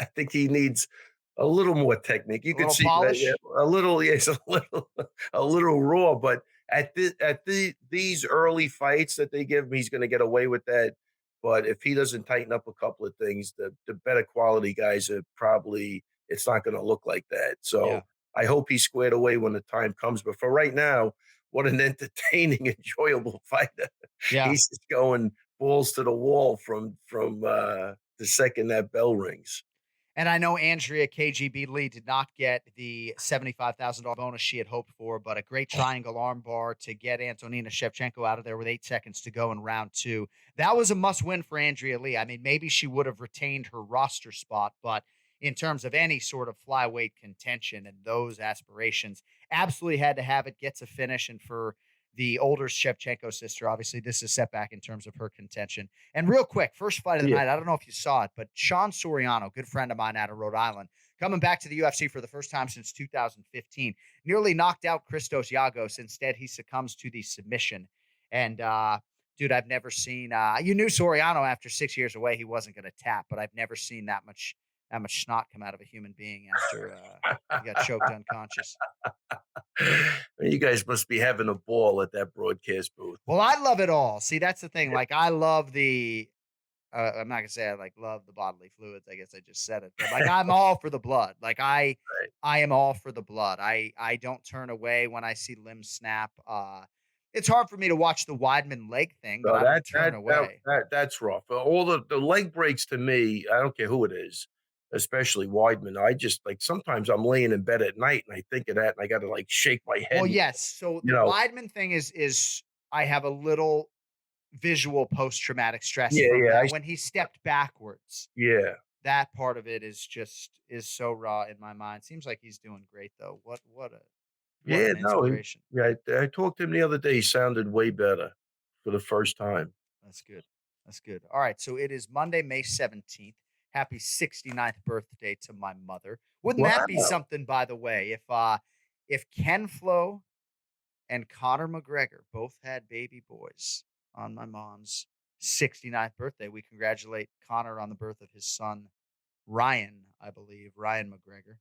I think he needs a little more technique. You can see polish? that, yeah, a little, yes, a little raw. But at these early fights that they give him, he's going to get away with that. But if he doesn't tighten up a couple of things, the better quality guys are probably it's not going to look like that. So Yeah. I hope he's squared away when the time comes. But for right now, what an entertaining, enjoyable fighter. Yeah. He's just going balls to the wall from the second that bell rings. And I know Andrea KGB Lee did not get the $75,000 bonus she had hoped for, but a great triangle armbar to get Antonina Shevchenko out of there with 8 seconds to go in round 2. That was a must-win for Andrea Lee. I mean, maybe she would have retained her roster spot, but in terms of any sort of flyweight contention and those aspirations, absolutely had to have it, gets a finish. And for the older Shevchenko sister, obviously this is a setback in terms of her contention. And real quick, first fight of the night, I don't know if you saw it, but Sean Soriano, good friend of mine out of Rhode Island, coming back to the UFC for the first time since 2015, nearly knocked out Christos Giagos. Instead, he succumbs to the submission. And, dude, I've never seen, you knew Soriano after 6 years away, he wasn't going to tap, but I've never seen that much snot come out of a human being after he got choked unconscious. You guys must be having a ball at that broadcast booth. Well, I love it all. See, that's the thing. Like, I love the I'm not gonna say I like love the bodily fluids. I guess I just said it. But like I'm all for the blood. Like I am all for the blood. I don't turn away when I see limbs snap. It's hard for me to watch the Weidman leg thing, but So I don't turn away. that's rough. All the leg breaks to me, I don't care who it is, especially Weidman. I just like sometimes I'm laying in bed at night and I think of that and I got to like shake my head. Well, yes. So You the know, Weidman thing is I have a little visual post traumatic stress yeah, from yeah, that when he stepped backwards. yeah, That part of it is so raw in my mind. Seems like he's doing great though. What yeah. an No, inspiration. yeah. I talked to him the other day. He sounded way better for the first time. That's good. That's good. All right. So it is Monday, May 17th. Happy 69th birthday to my mother. Wouldn't that be Wow. something, by the way, if Ken Flo and Conor McGregor both had baby boys on my mom's 69th birthday? We congratulate Conor on the birth of his son, Ryan, I believe, Ryan McGregor.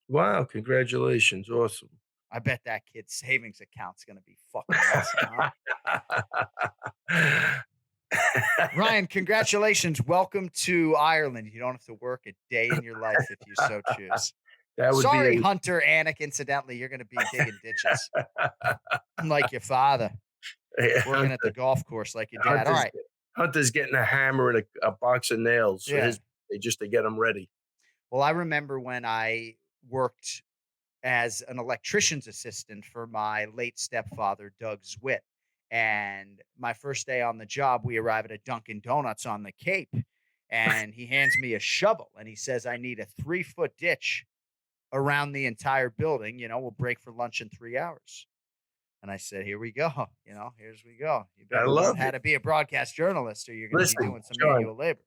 Wow, congratulations. Awesome. I bet that kid's savings account's going to be fucking awesome, huh? Ryan, congratulations. Welcome to Ireland. You don't have to work a day in your life if you so choose. That would Sorry, be Hunter Anik. Incidentally, you're going to be digging ditches like your father, working at the golf course like your dad. All right. Hunter's getting a hammer and a box of nails for Yeah. his just to get him ready. Well, I remember when I worked as an electrician's assistant for my late stepfather, Doug Zwitt. And my first day on the job, we arrive at a Dunkin' Donuts on the Cape, and he hands me a shovel and he says, I need a 3-foot ditch around the entire building. We'll break for lunch in 3 hours. And I said, here we go. Here's we go. You better learn how to be a broadcast journalist or you're going to be doing some John, manual labor.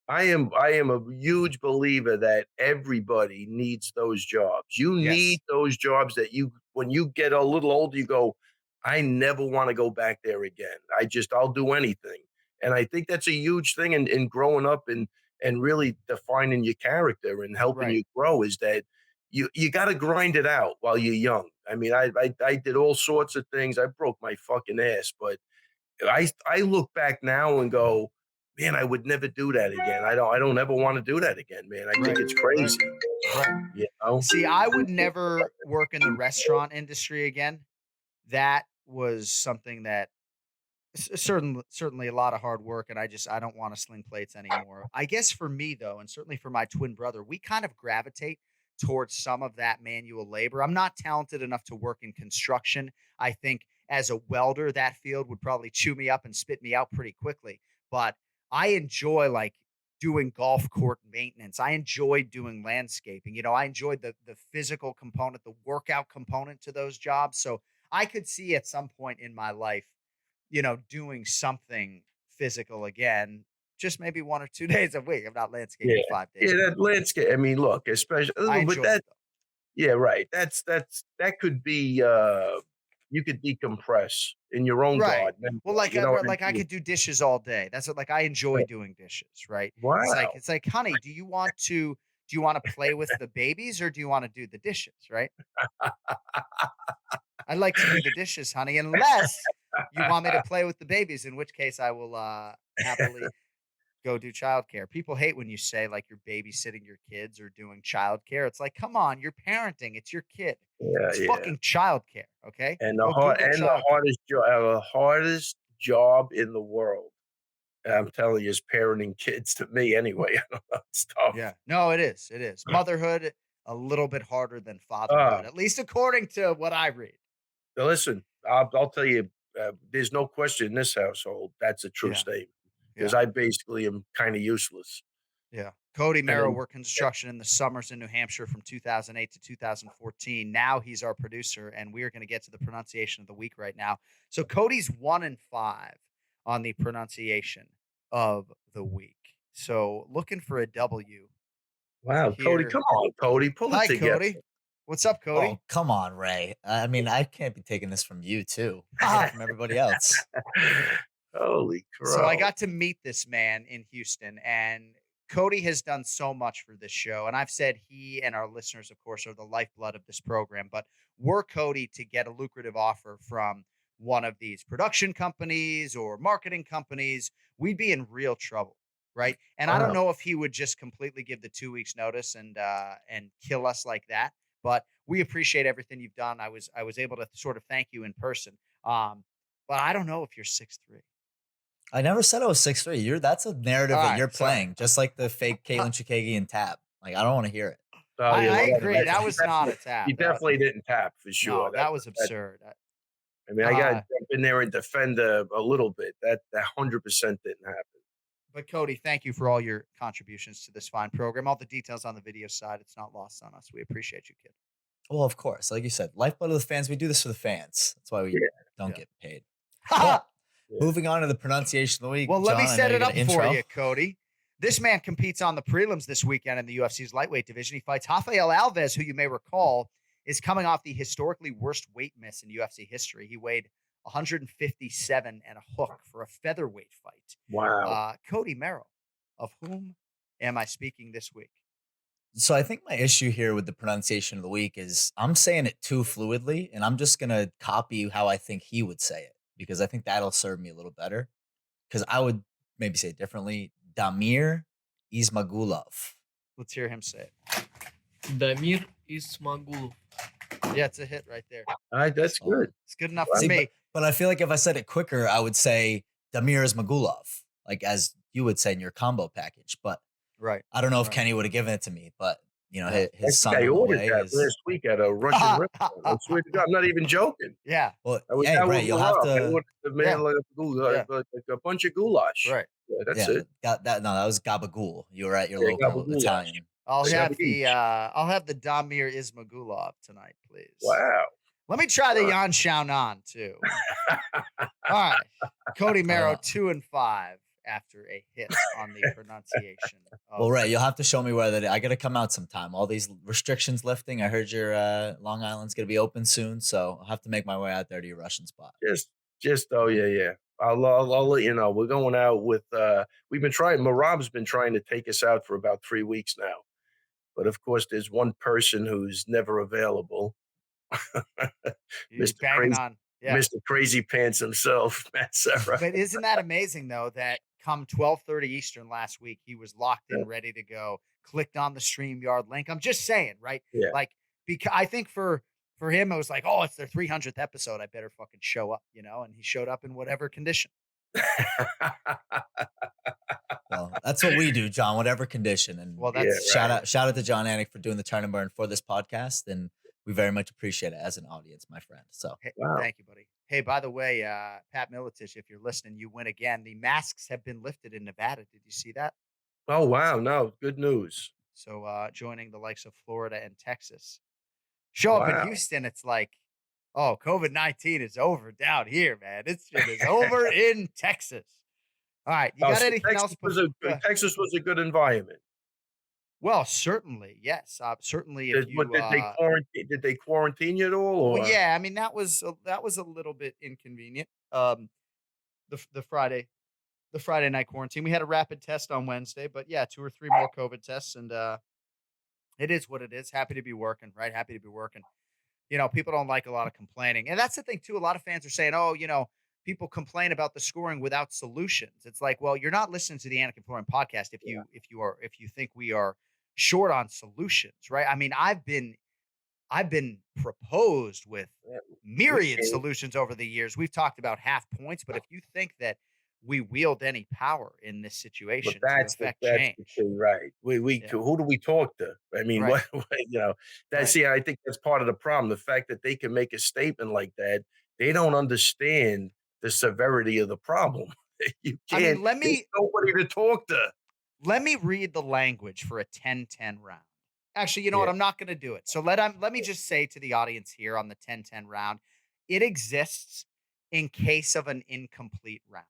I am a huge believer that everybody needs those jobs. You need those jobs that when you get a little older, you go, I never want to go back there again. I'll do anything. And I think that's a huge thing in growing up and really defining your character and helping you grow is that you got to grind it out while you're young. I mean, I did all sorts of things. I broke my fucking ass, but I look back now and go, man, I would never do that again. I don't ever want to do that again, man. I think it's crazy. Right. See, I would never work in the restaurant industry again. That was something that certainly a lot of hard work, and I don't want to sling plates anymore. I guess for me though, and certainly for my twin brother, we kind of gravitate towards some of that manual labor. I'm not talented enough to work in construction. I think as a welder, that field would probably chew me up and spit me out pretty quickly. But I enjoy like doing golf court maintenance. I enjoy doing landscaping. I enjoyed the physical component, the workout component to those jobs. So I could see at some point in my life, doing something physical again, just maybe 1 or 2 days a week. I'm not landscaping 5 days. Yeah, that landscape. I mean, look, especially with that. Yeah, right. That could be you could decompress in your own garden. Well, I could do dishes all day. That's what I enjoy doing dishes, right? Wow. It's like, honey, do you want to play with the babies or do you want to do the dishes, right? I'd like to do the dishes, honey, unless you want me to play with the babies, in which case I will happily go do childcare. People hate when you say like you're babysitting your kids or doing childcare. It's like, come on, you're parenting. It's your kid. It's fucking childcare, okay? And the hardest job in the world. I'm telling you, is parenting kids to me anyway. I don't know. It's tough. Yeah. No, it is. It is. Motherhood, a little bit harder than fatherhood, at least according to what I read. Now listen, I'll tell you, there's no question in this household. That's a true statement because I basically am kind of useless. Yeah. Cody Merrow worked construction in the summers in New Hampshire from 2008 to 2014. Now he's our producer, and we are going to get to the pronunciation of the week right now. So Cody's 1-5 on the pronunciation of the week. So looking for a W. Wow, here. Cody, come on, Cody, pull it together. Cody. What's up, Cody? Oh, come on, Ray. I mean, I can't be taking this from you too, from everybody else. Holy crap. So I got to meet this man in Houston, and Cody has done so much for this show. And I've said he and our listeners, of course, are the lifeblood of this program. But were Cody to get a lucrative offer from one of these production companies or marketing companies, we'd be in real trouble. right? And I don't Wow. know if he would just completely give the 2 weeks notice and kill us like that. But we appreciate everything you've done. I was able to sort of thank you in person. But I don't know if you're 6'3". I never said I was 6'3". That's a narrative All that right, you're sorry. playing, just like the fake Caitlin Chikagi and tap. Like, I don't want to hear it. Oh, I whatever. agree. That He was not a tap. He That was- definitely didn't tap for sure. No, that was absurd. I mean, I got to Uh, jump in there and defend a little bit. That 100% didn't happen. But Cody, thank you for all your contributions to this fine program. All the details on the video side, it's not lost on us. We appreciate you, kid. Well, of course, like you said, lifeblood of the fans. We do this for the fans. That's why we Yeah, don't yeah. get paid. Ha! Yeah. Moving on to the pronunciation of the week. Well, let me John, I set know it got up an for intro. you, Cody. This man competes on the prelims this weekend in the UFC's lightweight division. He fights Rafael Alves, who you may recall is coming off the historically worst weight miss in UFC history. He weighed 157 and a hook for a featherweight fight. Wow. Cody Merrill, of whom am I speaking this week? So I think my issue here with the pronunciation of the week is I'm saying it too fluidly, and I'm just gonna copy how I think he would say it because I think that'll serve me a little better. Because I would maybe say it differently. Damir Ismagulov. Let's hear him say it. Damir Ismagulov. Yeah, it's a hit right there. All right, that's Oh. good. It's good enough Wow. for See, me. but I feel like if I said it quicker, I would say Damir Ismagulov, like as you would say in your combo package. But Right. I don't know if Right. Kenny would have given it to me. But you know, Yeah. his son I on the ordered way that is last week at a Russian restaurant. I swear to God, I'm not even joking. Yeah. well. I was Hey, down right, with you'll have Rob. I to. ordered the man Yeah. like a bunch of goulash. Right. Yeah, that's Yeah, it. got that. No, that was gabagool. You were at your Yeah, local gabagool. Italian. I'll Yeah, have the Damir Ismagulov tonight, please. Wow. Let me try the Yan Xiaonan too. All right. Cody Merrow, 2-5 after a hit on the pronunciation. Well, right, you'll have to show me whether I got to come out sometime. All these restrictions lifting. I heard your Long Island's gonna be open soon, so I'll have to make my way out there to your Russian spot. Just oh yeah. I'll let you know. We're going out with we've been trying. Marab's been trying to take us out for about 3 weeks now, but of course, there's one person who's never available. He's Mr. banging Crazy, on. Yeah. Mr. Crazy Pants himself, Matt Serra. But isn't that amazing though that come 12:30 Eastern last week, he was locked in, ready to go, clicked on the StreamYard link. I'm just saying, right? Yeah. Like, because I think for him, it was like, oh, it's their 300th episode. I better fucking show up, and he showed up in whatever condition. Well, that's what we do, John. Whatever condition. And Well, that's shout out to Jon Anik for doing the turn and burn for this podcast, and we very much appreciate it as an audience, my friend. So Hey, Wow. thank you, buddy. Hey, by the way, Pat Miletich, if you're listening, you win again. The masks have been lifted in Nevada. Did you see that? Oh wow, no, good news. So joining the likes of Florida and Texas. Show up Wow. in Houston, it's like, oh, COVID-19 is over down here, man. It's shit is over in Texas. All right, you got so anything Texas else? Texas was a good environment. Well, certainly, yes. Certainly, if you. Did they quarantine you at all? Or? Well, yeah, I mean that was a little bit inconvenient. The Friday night quarantine. We had a rapid test on Wednesday, but yeah, 2 or 3 more COVID tests, and it is what it is. Happy to be working, right? Happy to be working. People don't like a lot of complaining, and that's the thing too. A lot of fans are saying, "Oh, people complain about the scoring without solutions." It's like, well, you're not listening to the Anik and Florian podcast if you think we are short on solutions, right? I mean, I've been proposed with myriad solutions over the years. We've talked about half points, but if you think that we wield any power in this situation But to affect change, the thing, right? Who do we talk to? I mean, Right. that's Right. I think that's part of the problem. The fact that they can make a statement like that, they don't understand the severity of the problem. You I mean, can't. There's nobody to talk to. let me read the language for a 10-10 round. Actually, you know what? Yeah. I'm not going to do it. So let me just say to the audience here on the 10-10 round, it exists in case of an incomplete round.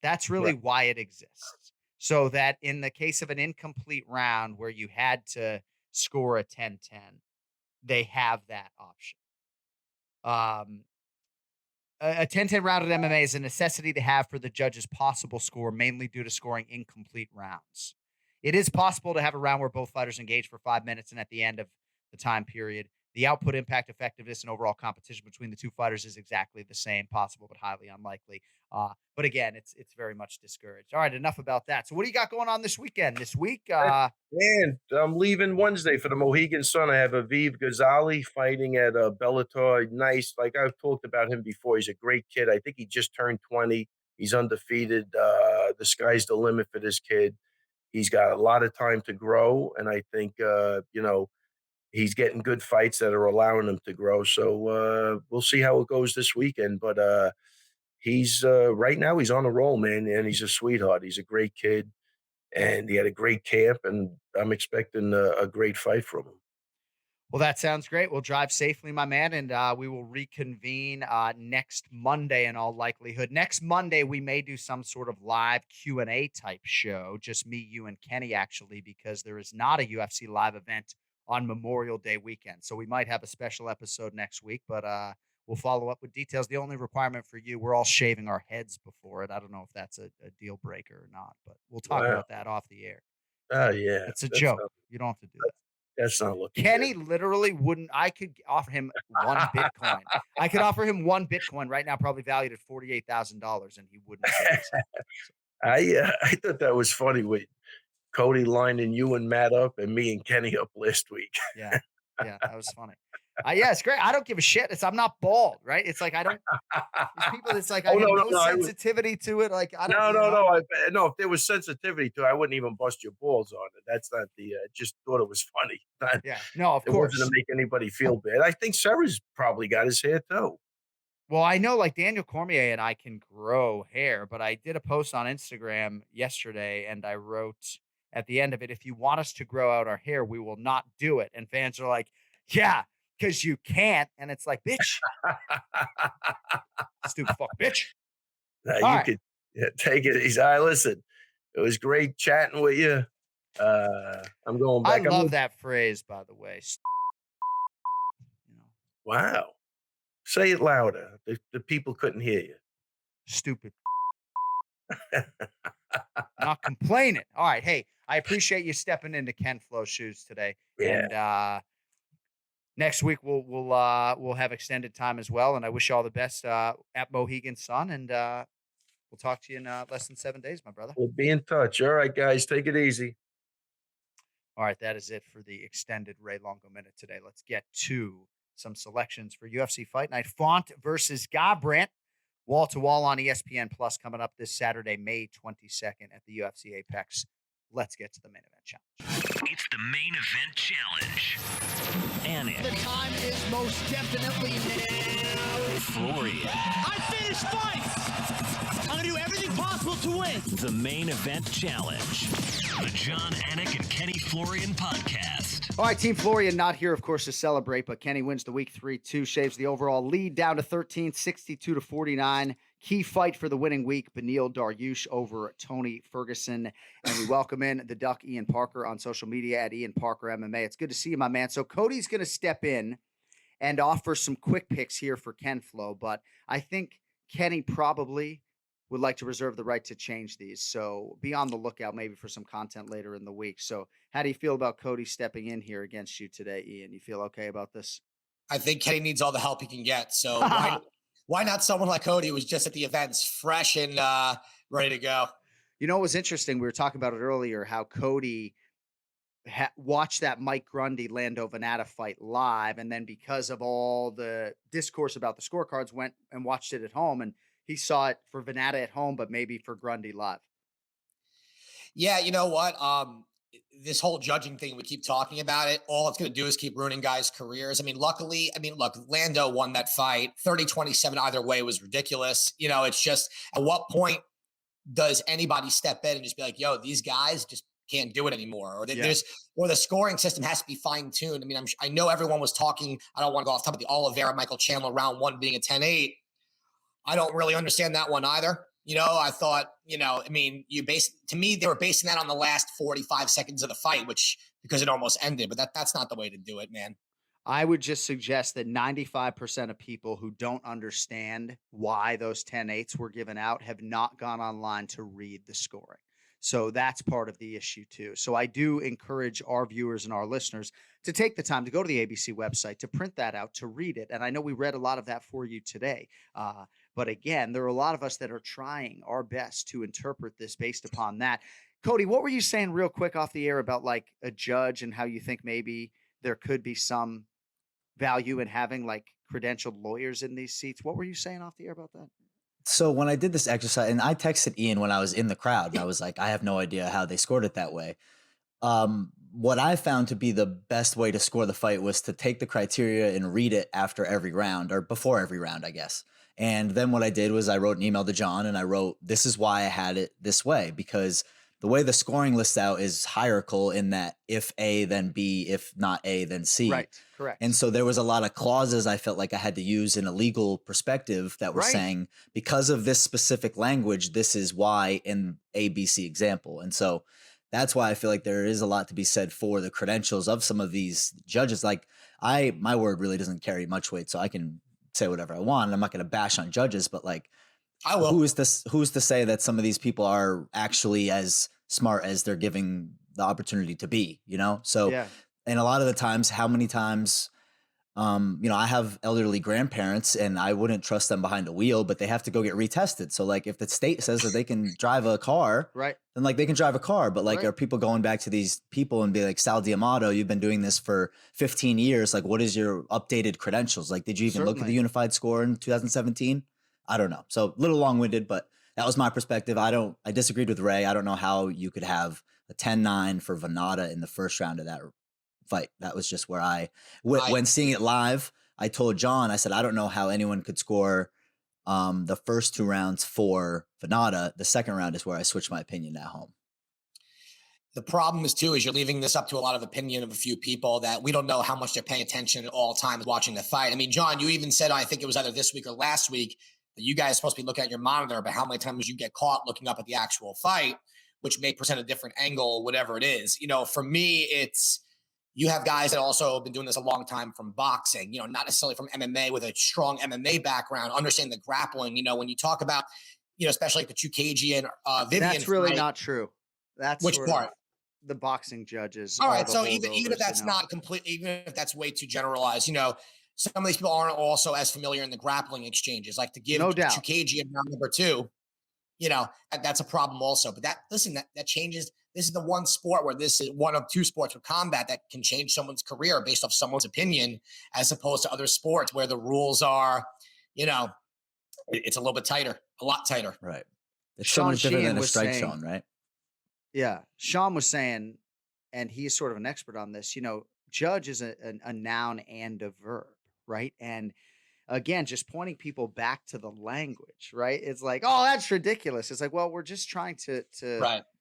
That's really Right. why it exists. So that in the case of an incomplete round where you had to score a 10-10, they have that option. A 10-10 round at MMA is a necessity to have for the judge's possible score, mainly due to scoring incomplete rounds. It is possible to have a round where both fighters engage for 5 minutes, and at the end of the time period, The output, impact, effectiveness, and overall competition between the two fighters is exactly the same, possible but highly unlikely. But again, it's very much discouraged. All right, enough about that. So what do you got going on this weekend? This week, Man, I'm leaving Wednesday for the Mohegan Sun. I have Aviv Ghazali fighting at Bellator. Nice. Like I've talked about him before. He's a great kid. I think he just turned 20. He's undefeated. The sky's the limit for this kid. He's got a lot of time to grow. And I think, he's getting good fights that are allowing him to grow. So we'll see how it goes this weekend. But he's right now he's on a roll, man. And he's a sweetheart. He's a great kid. And he had a great camp, and I'm expecting a great fight from him. well, that sounds great. We'll drive safely, my man, and we will reconvene next Monday in all likelihood. Next Monday, we may do some sort of live Q&A type show, just me, you, and Kenny, actually, because there is not a UFC live event on Memorial Day weekend. So we might have a special episode next week, but we'll follow up with details. The only requirement for you, we're all shaving our heads before it. I don't know if that's a deal breaker or not, but we'll talk about that off the air. Oh, yeah. It's a joke. You don't have to do that. That's not looking Kenny good. literally wouldn't. I could offer him 1 Bitcoin. I could offer him 1 Bitcoin right now, probably valued at $48,000, and he wouldn't. I thought that was funny with Cody lining you and Matt up and me and Kenny up last week. Yeah, that was funny. Yeah, it's great. I don't give a shit. I'm not bald, right? It's like I don't. These people, it's like I have no sensitivity to it. Like I don't. No. If there was sensitivity to it, I wouldn't even bust your balls on it. That's not the. Just thought it was funny. Yeah. No, of it course. It wasn't to make anybody feel bad. I think Sarah's probably got his hair too. Well, I know like Daniel Cormier and I can grow hair, but I did a post on Instagram yesterday and I wrote at the end of it, if you want us to grow out our hair, we will not do it. And fans are like, yeah, because you can't. And it's like, bitch. Stupid fuck, bitch. Could take it easy. Listen, it was great chatting with you. I'm going back. I love that phrase, by the way. Wow. Say it louder. The people couldn't hear you. Stupid. Not complaining. All right. Hey, I appreciate you stepping into Ken Flo's shoes today. Yeah. And next week we'll have extended time as well. And I wish you all the best at Mohegan Sun. And we'll talk to you in less than 7 days, my brother. We'll be in touch. All right, guys. Take it easy. All right. That is it for the extended Ray Longo minute today. Let's get to some selections for UFC Fight Night. Font versus Garbrandt. Wall to wall on ESPN Plus coming up this Saturday, May 22nd at the UFC Apex. Let's get to the main event challenge. It's the main event challenge. Anik. The time is most definitely now. Florian. I finish fights. I'm going to do everything possible to win. The main event challenge. The Jon Anik and Kenny Florian podcast. All right, Team Florian not here, of course, to celebrate, but Kenny wins the week 3-2, shaves the overall lead down to 13, 62-49. Key fight for the winning week, Beneil Dariush over Tony Ferguson. And we welcome in the Duck, Ian Parker, on social media at Ian Parker MMA. It's good to see you, my man. So Cody's going to step in and offer some quick picks here for Ken Flo, but I think Kenny probably would like to reserve the right to change these. So be on the lookout maybe for some content later in the week. So how do you feel about Cody stepping in here against you today, Ian? You feel okay about this? I think Kenny needs all the help he can get. So why not someone like Cody who was just at the events, fresh and ready to go? You know, it was interesting. We were talking about it earlier, how Cody watched that Mike Grundy Lando Venata fight live. And then because of all the discourse about the scorecards, went and watched it at home. And he saw it for Venata at home, but maybe for Grundy live. Yeah, you know what? This whole judging thing, we keep talking about it. All it's going to do is keep ruining guys' careers. Look, Lando won that fight. 30-27 either way was ridiculous. You know, it's just, at what point does anybody step in and just be like, yo, these guys just can't do it anymore? Or the scoring system has to be fine-tuned. I know everyone was talking, I don't want to go off top of the Oliveira, Michael Chandler round one being a 10-8. I don't really understand that one either. You know, I thought, to me, they were basing that on the last 45 seconds of the fight, because it almost ended, but that's not the way to do it, man. I would just suggest that 95% of people who don't understand why those 10-8s were given out have not gone online to read the scoring. So that's part of the issue too. So I do encourage our viewers and our listeners to take the time to go to the ABC website, to print that out, to read it. And I know we read a lot of that for you today. But again, there are a lot of us that are trying our best to interpret this based upon that. Cody, what were you saying real quick off the air about like a judge and how you think maybe there could be some value in having like credentialed lawyers in these seats? What were you saying off the air about that? So when I did this exercise, and I texted Ian when I was in the crowd, and I was like, I have no idea how they scored it that way. What I found to be the best way to score the fight was to take the criteria and read it after every round, or before every round, I guess. And then what I did was I wrote an email to Jon and I wrote, this is why I had it this way, because the way the scoring lists out is hierarchical in that if A, then B, if not A, then C. Right. Correct. And so there was a lot of clauses I felt like I had to use in a legal perspective that were saying, because of this specific language, this is why in ABC example. And so that's why I feel like there is a lot to be said for the credentials of some of these judges. Like my word really doesn't carry much weight, so I can say whatever I want. I'm not going to bash on judges, but like, I will. who's to say that some of these people are actually as smart as they're giving the opportunity to be, you know? So, and a lot of the times, how many times, I have elderly grandparents and I wouldn't trust them behind a wheel, but they have to go get retested. So like if the state says that they can drive a car, right, then like they can drive a car. But like, are people going back to these people and be like, Sal Diamato, you've been doing this for 15 years. Like, what is your updated credentials? Like, did you even look at the unified score in 2017? I don't know. So a little long-winded, but that was my perspective. I disagreed with Ray. I don't know how you could have a 10-9 for Venata in the first round of that fight. That was just where when seeing it live, I told Jon, I said, I don't know how anyone could score the first 2 rounds for Venata. The second round is where I switched my opinion at home. The problem is too, is you're leaving this up to a lot of opinion of a few people that we don't know how much they're paying attention at all times watching the fight. I mean, Jon, you even said, I think it was either this week or last week, that you guys are supposed to be looking at your monitor, but how many times you get caught looking up at the actual fight, which may present a different angle, whatever it is. You know, for me, it's, you have guys that also have been doing this a long time from boxing, you know, not necessarily from MMA with a strong MMA background, understand the grappling. You know, when you talk about, you know, especially like the Chukagian, Vivian. That's really fight, not true. That's which part? The boxing judges. All right. So even if that's not completely, even if that's way too generalized, you know, some of these people aren't also as familiar in the grappling exchanges, like to give Chukagian round number 2, you know, that's a problem also. But that changes. This is the one sport where this is one of 2 sports with combat that can change someone's career based off someone's opinion, as opposed to other sports where the rules are, you know, it's a little bit tighter, a lot tighter. Right. It's so much different than a strike zone, right? Yeah. Sean was saying, and he's sort of an expert on this, you know, judge is a noun and a verb, right? And again, just pointing people back to the language, right? It's like, oh, that's ridiculous. It's like, well, we're just trying to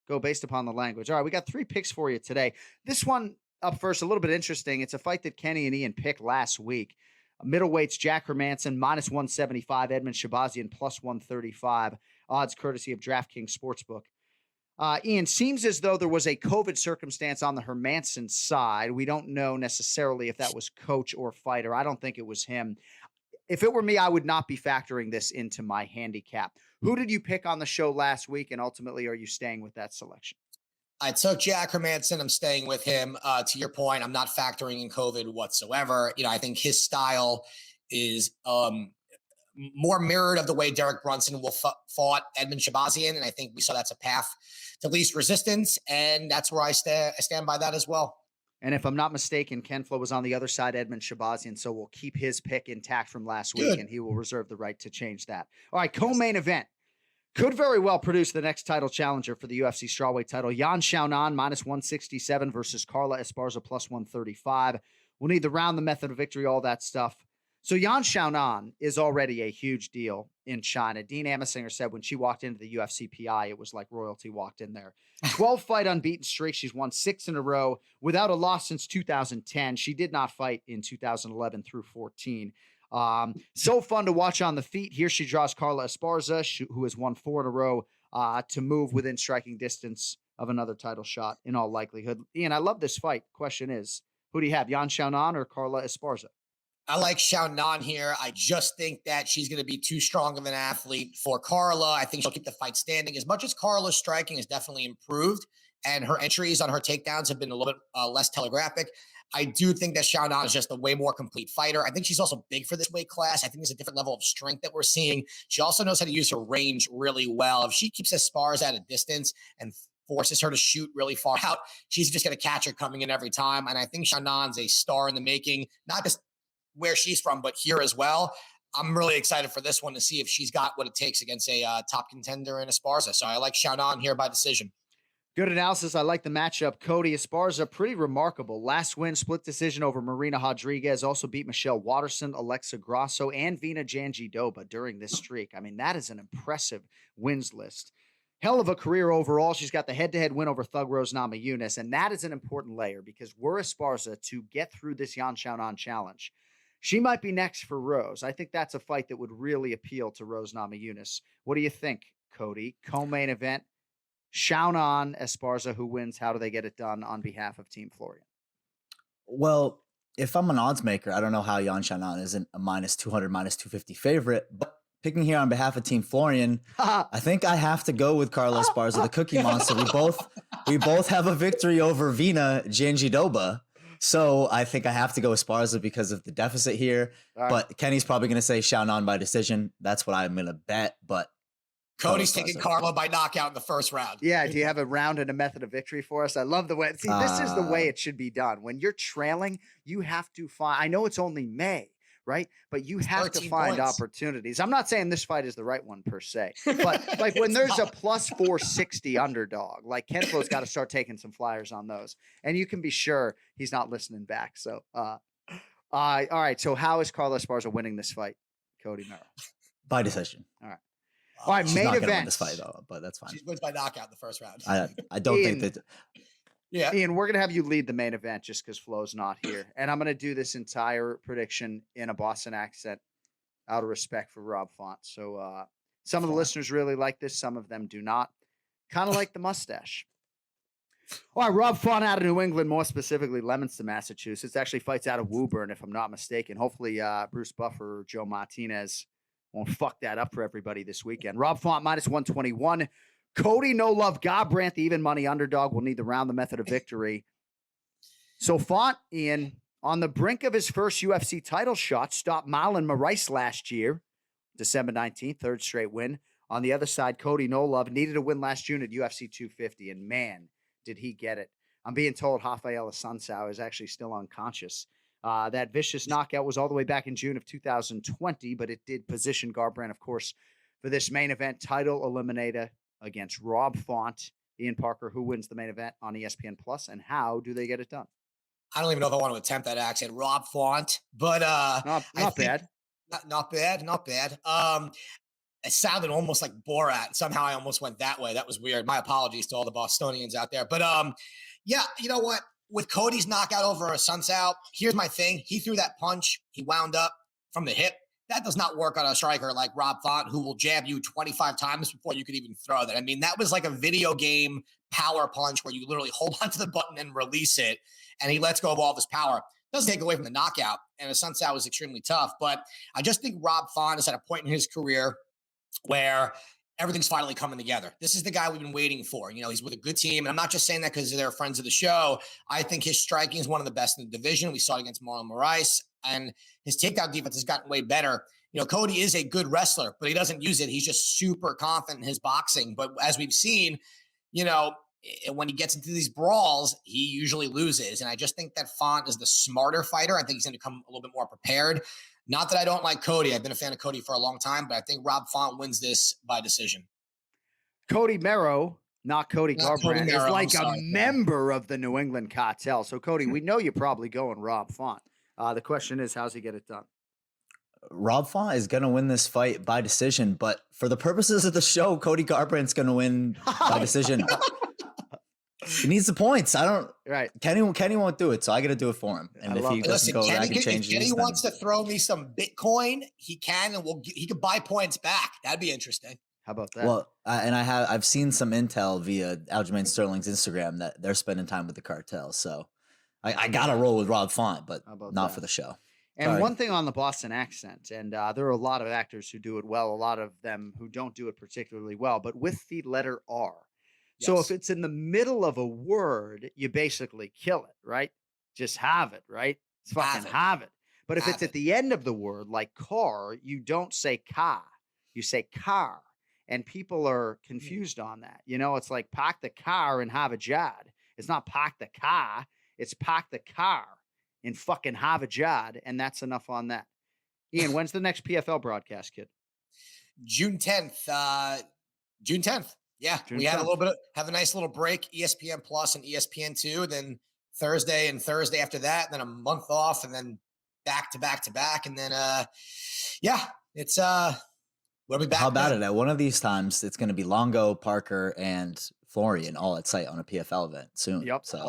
go based upon the language. All right, we got 3 picks for you today. This one up first, a little bit interesting. It's a fight that Kenny and Ian picked last week. Middleweights, Jack Hermanson, -175, Edmen Shabazian, +135. Odds courtesy of DraftKings Sportsbook. Ian, seems as though there was a COVID circumstance on the Hermanson side. We don't know necessarily if that was coach or fighter. I don't think it was him. If it were me, I would not be factoring this into my handicap. Who did you pick on the show last week? And ultimately, are you staying with that selection? I took Jack Hermanson. I'm staying with him. To your point, I'm not factoring in COVID whatsoever. You know, I think his style is more mirrored of the way Derek Brunson fought Edmen Shabazian. And I think we saw that's a path to least resistance. And that's where I stand by that as well. And if I'm not mistaken, Ken Flo was on the other side, Edmen Shabazian, so we'll keep his pick intact from last week, and he will reserve the right to change that. All right, co-main event. Could very well produce the next title challenger for the UFC strawweight title. Yan Xiaonan, -167 versus Carla Esparza, +135. We'll need the round, the method of victory, all that stuff. So Yan Xiaonan is already a huge deal in China. Dean Amasinger said when she walked into the UFC PI, it was like royalty walked in there. 12-fight unbeaten streak. She's won 6 in a row without a loss since 2010. She did not fight in 2011 through 14. So fun to watch on the feet. Here she draws Carla Esparza, who has won 4 in a row, to move within striking distance of another title shot in all likelihood. Ian, I love this fight. Question is, who do you have, Yan Xiaonan or Carla Esparza? I like Xiaonan here. I just think that she's going to be too strong of an athlete for Carla. I think she'll keep the fight standing. As much as Carla's striking has definitely improved and her entries on her takedowns have been a little bit less telegraphic, I do think that Xiaonan is just a way more complete fighter. I think she's also big for this weight class. I think there's a different level of strength that we're seeing. She also knows how to use her range really well. If she keeps Esparza at a distance and forces her to shoot really far out, she's just going to catch her coming in every time. And I think Xiaonan's a star in the making, not just where she's from, but here as well. I'm really excited for this one to see if she's got what it takes against a top contender in Esparza. So I like Xiaonan here by decision. Good analysis. I like the matchup. Cody Esparza, pretty remarkable. Last win, split decision over Marina Rodriguez. Also beat Michelle Watterson, Alexa Grasso, and Vina Janjidoba during this streak. I mean, that is an impressive wins list. Hell of a career overall. She's got the head-to-head win over Thug Rose Namajunas, and that is an important layer because were Esparza to get through this Yan Xiaonan challenge, she might be next for Rose. I think that's a fight that would really appeal to Rose Namajunas. What do you think, Cody? Co-main event. Xiaonan, Esparza, who wins? How do they get it done on behalf of Team Florian? Well, if I'm an odds maker, I don't know how Yan Xiaonan isn't a minus 200, minus 250 favorite, but picking here on behalf of Team Florian, I think I have to go with Carla Esparza, the Cookie Monster. We both have a victory over Vina Janjidoba. So I think I have to go Esparza because of the deficit here. Right. But Kenny's probably going to say Xiaonan by decision. That's what I'm going to bet, but Cody's taking Carla by knockout in the first round. Yeah, do you have a round and a method of victory for us? I love the way. See, this is the way it should be done. When you're trailing, you have to find. I know it's only May, right? But you have to find opportunities. I'm not saying this fight is the right one per se, but like when there's a plus 460 underdog, like Ken Flo's got to start taking some flyers on those, and you can be sure he's not listening back. So, all right. So how is Carla Esparza winning this fight, Cody Merrow? By decision. All right. All right, she's main not event. Win this fight though, but that's fine. She wins by knockout in the first round. I don't think that. Yeah, Ian, we're gonna have you lead the main event just because Flo's not here, and I'm gonna do this entire prediction in a Boston accent, out of respect for Rob Font. So some of the listeners really like this, some of them do not. Kind of like the mustache. All right, Rob Font out of New England, more specifically Leominster, Massachusetts. Actually fights out of Woburn, if I'm not mistaken. Hopefully, Bruce Buffer or Joe Martinez won't fuck that up for everybody this weekend. Rob Font minus 121. Cody No Love Garbrandt, the even money underdog, will need the round the method of victory. So Font, Ian, on the brink of his first UFC title shot, stopped Marlon Moraes last year, December 19th, third straight win. On the other side, Cody No Love needed a win last June at UFC 250, and man, did he get it. I'm being told Rafael Assunção is actually still unconscious. That vicious knockout was all the way back in June of 2020, but it did position Garbrandt, of course, for this main event title eliminator against Rob Font. Ian Parker, who wins the main event on ESPN Plus, and how do they get it done? I don't even know if I want to attempt that accent, Rob Font, but not bad. Not bad. It sounded almost like Borat. Somehow I almost went that way. That was weird. My apologies to all the Bostonians out there. But yeah, you know what? With Cody's knockout over Assunção, here's my thing. He threw that punch. He wound up from the hip. That does not work on a striker like Rob Font, who will jab you 25 times before you could even throw that. I mean, that was like a video game power punch where you literally hold onto the button and release it, and he lets go of all of his power. Doesn't take away from the knockout, and Assunção was extremely tough. But I just think Rob Font is at a point in his career where everything's finally coming together. This is the guy we've been waiting for. You know, he's with a good team. And I'm not just saying that because they're friends of the show. I think his striking is one of the best in the division. We saw it against Marlon Moraes, and his takedown defense has gotten way better. You know, Cody is a good wrestler, but he doesn't use it. He's just super confident in his boxing. But as we've seen, you know, when he gets into these brawls, he usually loses. And I just think that Font is the smarter fighter. I think he's going to come a little bit more prepared. Not that I don't like Cody. I've been a fan of Cody for a long time, but I think Rob Font wins this by decision. Cody Merrow, not Cody Garbrandt, is like a member of the New England cartel. So, Cody, we know you're probably going Rob Font. The question is, how's he get it done? Rob Font is going to win this fight by decision, but for the purposes of the show, Cody Garbrandt's going to win by decision. He needs the points. I don't. Right. Kenny won't do it, so I got to do it for him. And if he doesn't go back and change, if Kenny wants to throw me some Bitcoin, he can, and he could buy points back. That'd be interesting. How about that? Well, and I've seen some intel via Aljamain Sterling's Instagram that they're spending time with the cartel. So I got to roll with Rob Font, but not for the show. And one thing on the Boston accent, and there are a lot of actors who do it well, a lot of them who don't do it particularly well, but with the letter R. So if it's in the middle of a word, you basically kill it, right? Just have it, right? It's fucking have it. But if it's at the end of the word, like car, you don't say car, you say car. And people are confused on that. You know, it's like park the car and have a jad. It's not park the car, it's park the car and fucking have a jad. And that's enough on that. Ian, when's the next PFL broadcast, kid? June 10th. June 10th. Yeah, June we had 10th. Have a nice little break, ESPN Plus and ESPN2, then Thursday and Thursday after that, then a month off, and then back to back to back. And then, it's, we'll be back. How about it? At one of these times, it's going to be Longo, Parker, and Florian all at site on a PFL event soon. Yep. So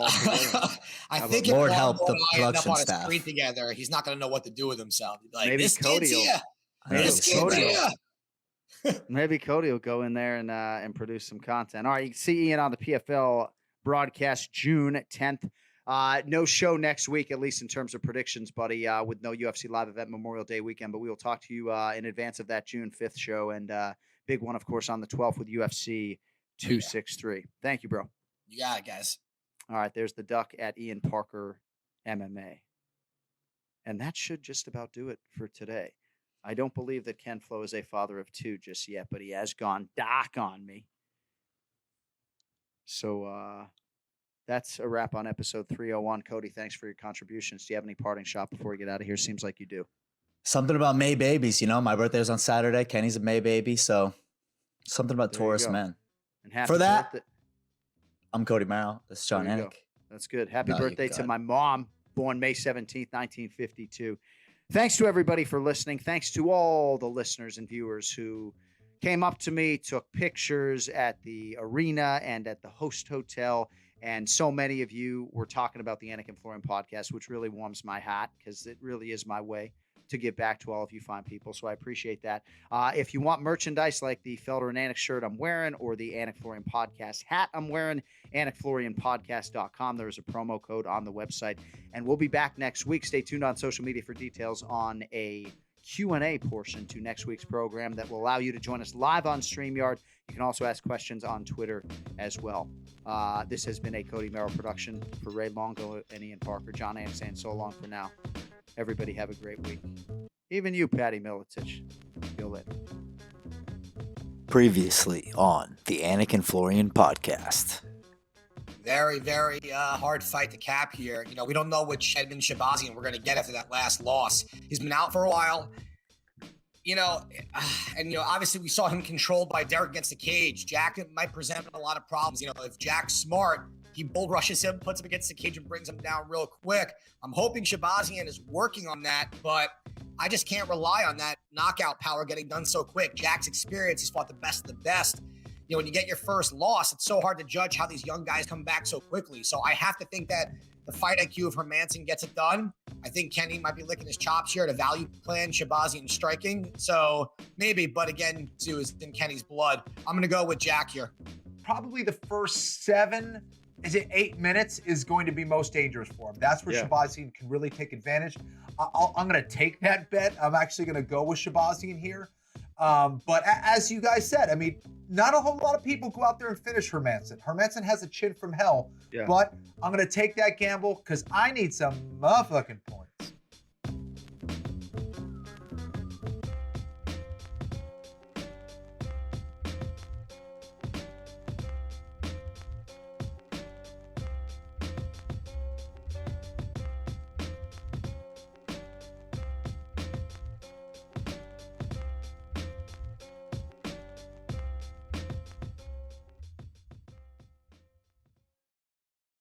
I think Lord if help Longo the and I end up production on a staff. screen together, he's not going to know what to do with himself. He'd be like, Maybe this Cody kid's will- here. I know, This kid's Cody- here. Maybe Cody will go in there and produce some content. All right, you can see Ian on the PFL broadcast June 10th. No show next week, at least in terms of predictions, buddy, with no UFC live event Memorial Day weekend. But we will talk to you in advance of that June 5th show. And big one, of course, on the 12th with UFC 263. Thank you, bro. You got it, guys. All right, there's the duck at Ian Parker MMA. And that should just about do it for today. I don't believe that Ken Flo is a father of two just yet, but he has gone dark on me. So that's a wrap on episode 301. Cody, thanks for your contributions. Do you have any parting shot before we get out of here? Seems like you do. something about May babies. You know, my birthday is on Saturday. Kenny's a May baby, so something about There you Taurus go. men. And happy For that, birthday. I'm Cody Merrill. This is Jon There you Anik. go. That's good. Happy No, you birthday got to it. my mom, born May 17th, 1952. Thanks to everybody for listening. Thanks to all the listeners and viewers who came up to me, took pictures at the arena and at the host hotel. And so many of you were talking about the Anik and Florian podcast, which really warms my heart because it really is my way to give back to all of you fine people. So I appreciate that. If you want merchandise like the Felder and Anik shirt I'm wearing or the Anik Florian podcast hat I'm wearing, AnikFlorianPodcast.com. There is a promo code on the website. And we'll be back next week. Stay tuned on social media for details on a Q&A portion to next week's program that will allow you to join us live on StreamYard. You can also ask questions on Twitter as well. This has been a Cody Merrill production for Ray Longo and Ian Parker. Jon Anik saying so long for now. Everybody have a great week. Even you, Patty Militich. See you later. Previously on the Anik and Florian podcast. Very, very hard fight to cap here. You know, we don't know which Edmen Shabazian we're going to get after that last loss. He's been out for a while. You know, and, you know, obviously we saw him controlled by Derek against the cage. Jack might present a lot of problems. You know, if Jack's smart, he bull rushes him, puts him against the cage and brings him down real quick. I'm hoping Shabazian is working on that, but I just can't rely on that knockout power getting done so quick. Jack's experience, he's fought the best of the best. You know, when you get your first loss, it's so hard to judge how these young guys come back so quickly. So I have to think that the fight IQ of Hermanson gets it done. I think Kenny might be licking his chops here to value plan Shabazian striking. So maybe, but again, too, is in Kenny's blood. I'm going to go with Jack here. Probably the first 8 minutes is going to be most dangerous for him. That's where Shabazian can really take advantage. I'm going to take that bet. I'm actually going to go with Shabazian here. But as you guys said, I mean, not a whole lot of people go out there and finish Hermanson. Hermanson has a chin from hell, but I'm going to take that gamble because I need some motherfucking points.